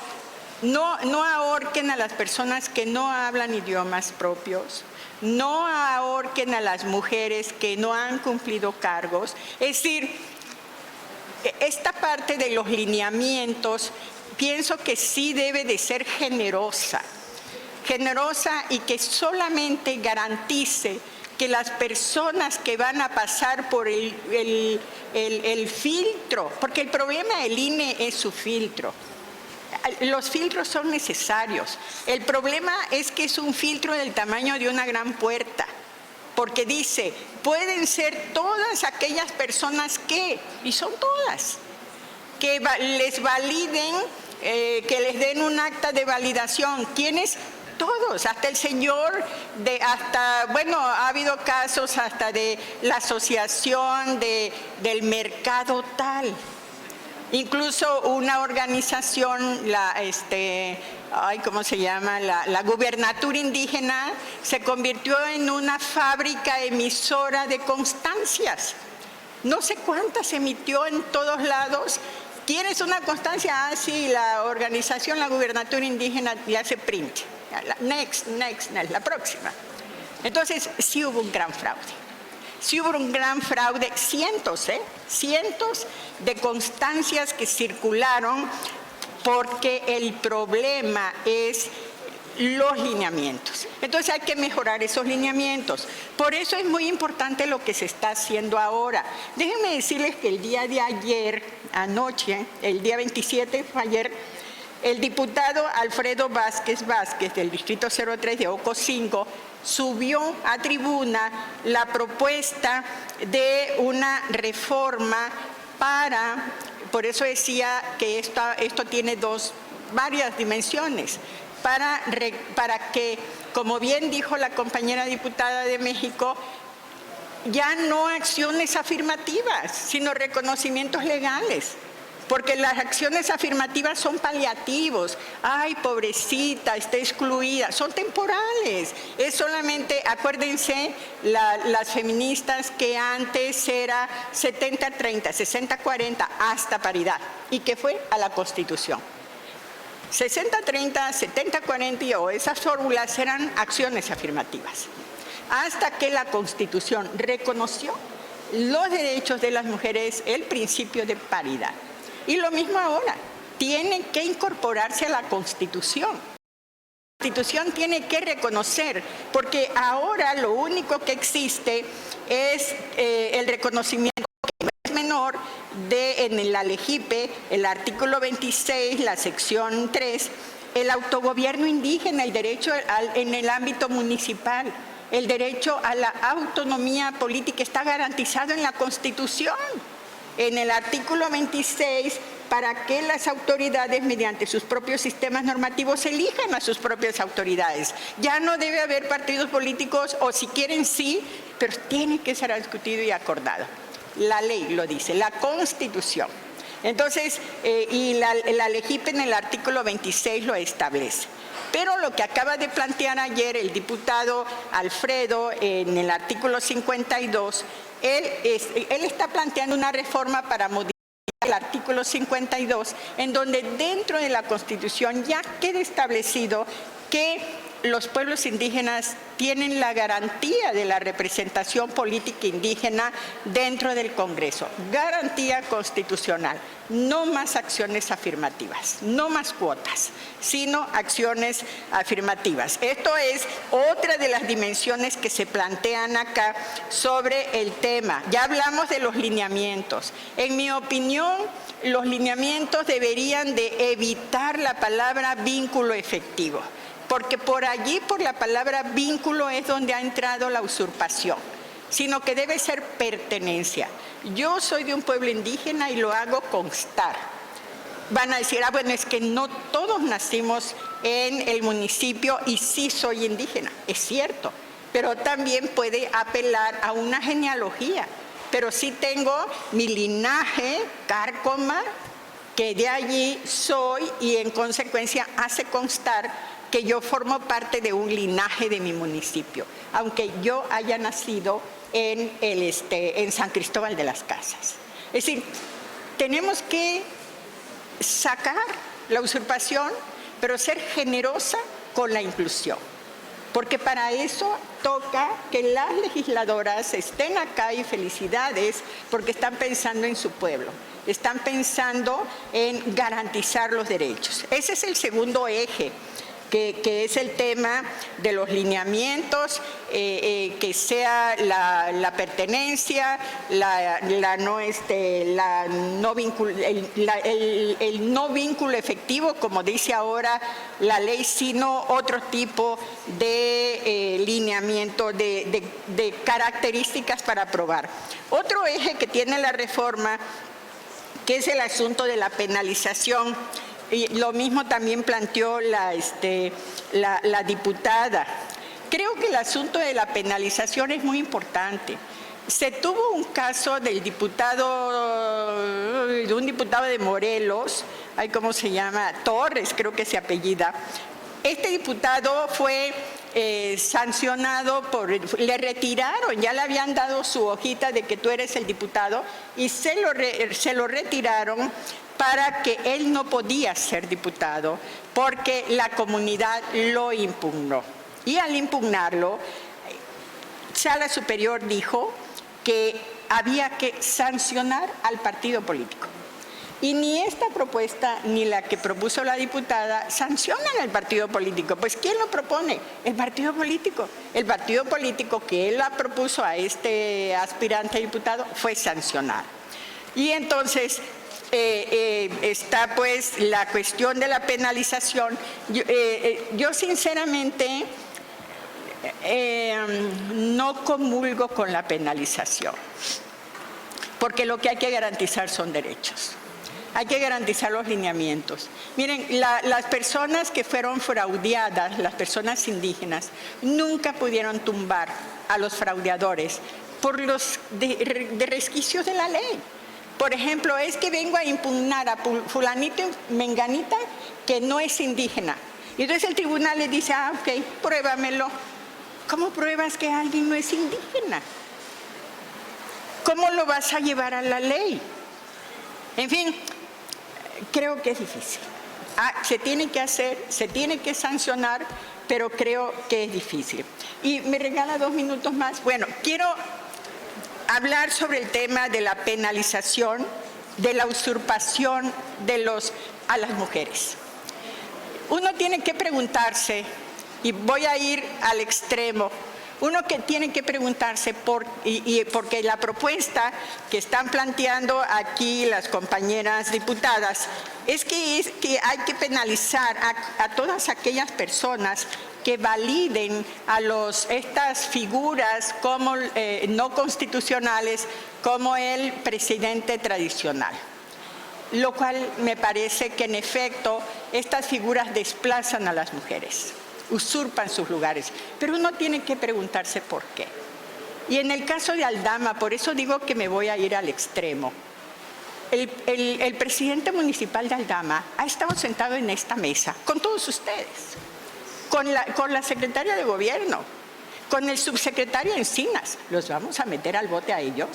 no ahorquen a las personas que no hablan idiomas propios, no ahorquen a las mujeres que no han cumplido cargos. Es decir, esta parte de los lineamientos pienso que sí debe de ser generosa y que solamente garantice que las personas que van a pasar por el filtro, porque el problema del INE es su filtro. Los filtros son necesarios. El problema es que es un filtro del tamaño de una gran puerta, porque dice, pueden ser todas aquellas personas que, y son todas, que les validen, que les den un acta de validación. ¿Quiénes? Todos, hasta el señor, bueno, ha habido casos hasta de la asociación del mercado tal. Incluso una organización, ¿cómo se llama? La gubernatura indígena se convirtió en una fábrica emisora de constancias. No sé cuántas emitió en todos lados. ¿Quieres una constancia? Ah, sí, la organización, la gubernatura indígena le hace print. Next, la próxima. Entonces, sí hubo un gran fraude. Sí hubo un gran fraude, cientos de constancias que circularon, porque el problema es los lineamientos. Entonces hay que mejorar esos lineamientos. Por eso es muy importante lo que se está haciendo ahora. Déjenme decirles que el día de ayer, anoche, el día 27, fue ayer, el diputado Alfredo Vázquez del Distrito 03 de Oco 5 subió a tribuna la propuesta de una reforma por eso decía que esto tiene varias dimensiones, para que, como bien dijo la compañera diputada de México, ya no acciones afirmativas, sino reconocimientos legales. Porque las acciones afirmativas son paliativos. Ay, pobrecita, está excluida. Son temporales. Es solamente, acuérdense, las feministas, que antes era 70-30, 60-40, hasta paridad. ¿Y qué fue? A la Constitución. 60-30, 70-40, o esas fórmulas eran acciones afirmativas. Hasta que la Constitución reconoció los derechos de las mujeres, el principio de paridad. Y lo mismo ahora, tienen que incorporarse a la Constitución. Constitución tiene que reconocer, porque ahora lo único que existe es el reconocimiento que no es menor en la LEGIPE, el artículo 26, la sección 3, el autogobierno indígena, el derecho en el ámbito municipal, el derecho a la autonomía política está garantizado en la Constitución. En el artículo 26, para que las autoridades, mediante sus propios sistemas normativos, elijan a sus propias autoridades. Ya no debe haber partidos políticos, o si quieren sí, pero tiene que ser discutido y acordado. La ley lo dice, la Constitución. Entonces, y la LEGIPE en el artículo 26 lo establece. Pero lo que acaba de plantear ayer el diputado Alfredo en el artículo 52, él está planteando una reforma para modificar el artículo 52, en donde dentro de la Constitución ya queda establecido que los pueblos indígenas tienen la garantía de la representación política indígena dentro del Congreso. Garantía constitucional. No más acciones afirmativas, no más cuotas, sino acciones afirmativas. Esto es otra de las dimensiones que se plantean acá sobre el tema. Ya hablamos de los lineamientos. En mi opinión, los lineamientos deberían de evitar la palabra vínculo efectivo, porque por allí, por la palabra vínculo, es donde ha entrado la usurpación, sino que debe ser pertenencia. Yo soy de un pueblo indígena y lo hago constar. Van a decir, bueno, es que no todos nacimos en el municipio y sí soy indígena. Es cierto, pero también puede apelar a una genealogía. Pero sí tengo mi linaje cárcoma, que de allí soy y en consecuencia hace constar que yo formo parte de un linaje de mi municipio, aunque yo haya nacido en San Cristóbal de las Casas. Es decir, tenemos que sacar la usurpación, pero ser generosa con la inclusión, porque para eso toca que las legisladoras estén acá, y felicidades, porque están pensando en su pueblo, están pensando en garantizar los derechos. Ese es el segundo eje, que es el tema de los lineamientos, que sea la pertenencia, el no vínculo efectivo, como dice ahora la ley, sino otro tipo de lineamiento, de características para aprobar. Otro eje que tiene la reforma, que es el asunto de la penalización. Y lo mismo también planteó la diputada. Creo que el asunto de la penalización es muy importante. Se tuvo un caso de un diputado de Morelos, ¿cómo se llama? Torres, creo que se apellida. Este diputado fue sancionado, le retiraron, ya le habían dado su hojita de que tú eres el diputado, y se lo retiraron para que él no podía ser diputado, porque la comunidad lo impugnó. Y al impugnarlo, Sala Superior dijo que había que sancionar al partido político. Y ni esta propuesta ni la que propuso la diputada sancionan al partido político. Pues ¿quién lo propone? El partido político. El partido político que él la propuso a este aspirante a diputado fue sancionar. Y entonces está pues la cuestión de la penalización. Yo sinceramente no comulgo con la penalización, porque lo que hay que garantizar son derechos. Hay que garantizar los lineamientos. Miren, las personas que fueron fraudeadas, las personas indígenas, nunca pudieron tumbar a los fraudeadores por los de resquicios de la ley. Por ejemplo, es que vengo a impugnar a fulanito y menganita que no es indígena. Y entonces el tribunal le dice, ok, pruébamelo. ¿Cómo pruebas que alguien no es indígena? ¿Cómo lo vas a llevar a la ley? En fin, creo que es difícil. Se tiene que hacer, se tiene que sancionar, pero creo que es difícil. Y me regala 2 minutos más. Bueno, quiero hablar sobre el tema de la penalización, de la usurpación a las mujeres. Uno tiene que preguntarse y voy a ir al extremo. Uno que tiene que preguntarse, porque la propuesta que están planteando aquí las compañeras diputadas es que hay que penalizar a todas aquellas personas que validen a estas figuras como no constitucionales como el presidente tradicional. Lo cual me parece que en efecto estas figuras desplazan a las mujeres, usurpan sus lugares, pero uno tiene que preguntarse por qué. Y en el caso de Aldama, por eso digo que me voy a ir al extremo. El presidente municipal de Aldama ha estado sentado en esta mesa con todos ustedes, con la secretaria de gobierno, con el subsecretario Encinas. ¿Los vamos a meter al bote a ellos?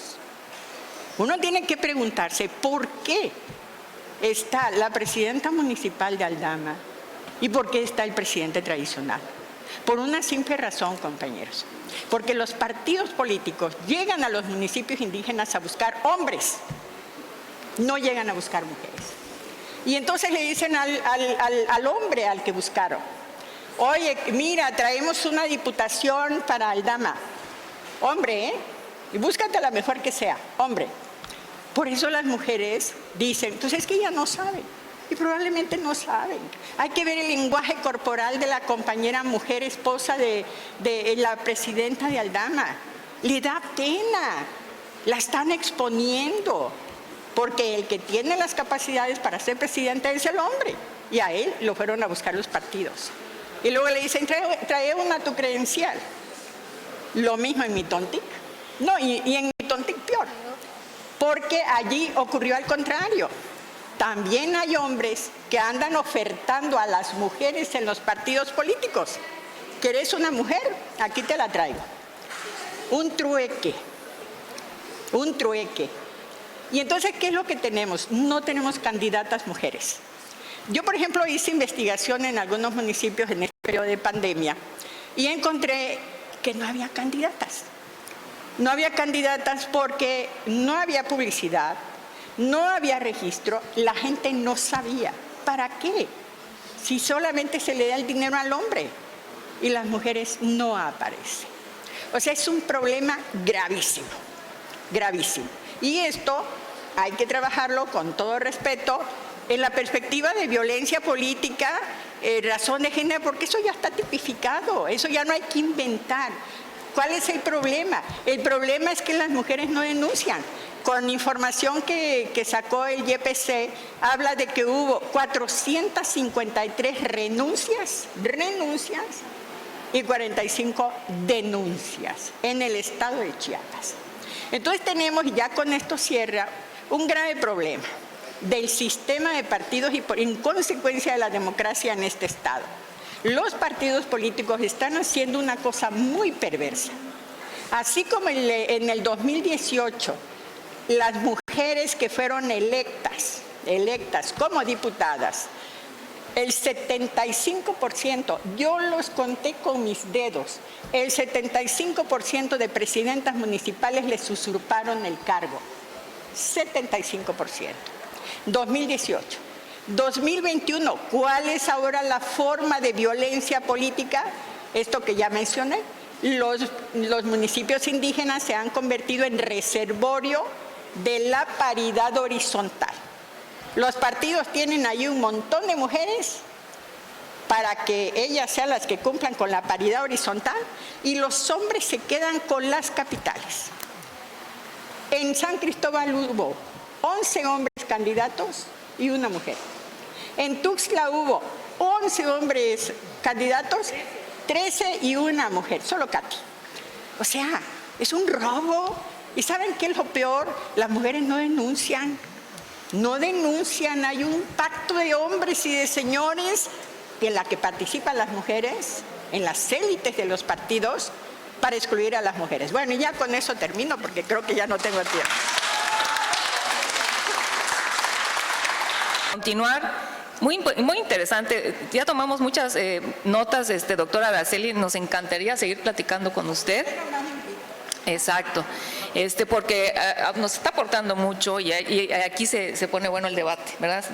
Uno tiene que preguntarse por qué está la presidenta municipal de Aldama y por qué está el presidente tradicional. Por una simple razón, compañeros. Porque los partidos políticos llegan a los municipios indígenas a buscar hombres, no llegan a buscar mujeres. Y entonces le dicen al hombre al que buscaron: oye, mira, traemos una diputación para Aldama. Hombre, ¿eh? Y búscate la mejor que sea, hombre. Por eso las mujeres dicen, entonces es que ellas no saben, y probablemente no saben. Hay que ver el lenguaje corporal de la compañera mujer esposa de la presidenta de Aldama. Le da pena, la están exponiendo, porque el que tiene las capacidades para ser presidente es el hombre, y a él lo fueron a buscar los partidos. Y luego le dicen, trae una tu credencial. Lo mismo en Mitontic. No, y en Mitontic peor. Porque allí ocurrió al contrario. También hay hombres que andan ofertando a las mujeres en los partidos políticos. ¿Querés una mujer? Aquí te la traigo. Un trueque. Un trueque. Y entonces, ¿qué es lo que tenemos? No tenemos candidatas mujeres. Yo, por ejemplo, hice investigación en algunos municipios en este periodo de pandemia y encontré que no había candidatas. No había candidatas porque no había publicidad, no había registro, la gente no sabía. ¿Para qué? Si solamente se le da el dinero al hombre y las mujeres no aparecen. O sea, es un problema gravísimo, gravísimo. Y esto hay que trabajarlo con todo respeto en la perspectiva de violencia política, razón de género, porque eso ya está tipificado, eso ya no hay que inventar. ¿Cuál es el problema? El problema es que las mujeres no denuncian. Con información que sacó el YPC, habla de que hubo 453 renuncias y 45 denuncias en el estado de Chiapas. Entonces tenemos, ya con esto cierra, un grave problema del sistema de partidos y en consecuencia de la democracia en este estado. Los partidos políticos están haciendo una cosa muy perversa. Así como en el 2018, las mujeres que fueron electas como diputadas, el 75%, yo los conté con mis dedos, el 75% de presidentas municipales les usurparon el cargo. 75%. 2018. 2021, ¿cuál es ahora la forma de violencia política? Esto que ya mencioné, los municipios indígenas se han convertido en reservorio de la paridad horizontal. Los partidos tienen ahí un montón de mujeres para que ellas sean las que cumplan con la paridad horizontal y los hombres se quedan con las capitales. En San Cristóbal hubo 11 hombres candidatos y una mujer. En Tuxtla hubo 11 hombres candidatos, 13 y una mujer, solo Katy. O sea, es un robo. ¿Y saben qué es lo peor? Las mujeres no denuncian. No denuncian. Hay un pacto de hombres y de señores en la que participan las mujeres, en las élites de los partidos, para excluir a las mujeres. Bueno, y ya con eso termino porque creo que ya no tengo tiempo. Continuar. Muy interesante. Ya tomamos muchas notas, doctora Araceli. Nos encantaría seguir platicando con usted. Exacto. Porque nos está aportando mucho y aquí se pone bueno el debate, ¿verdad?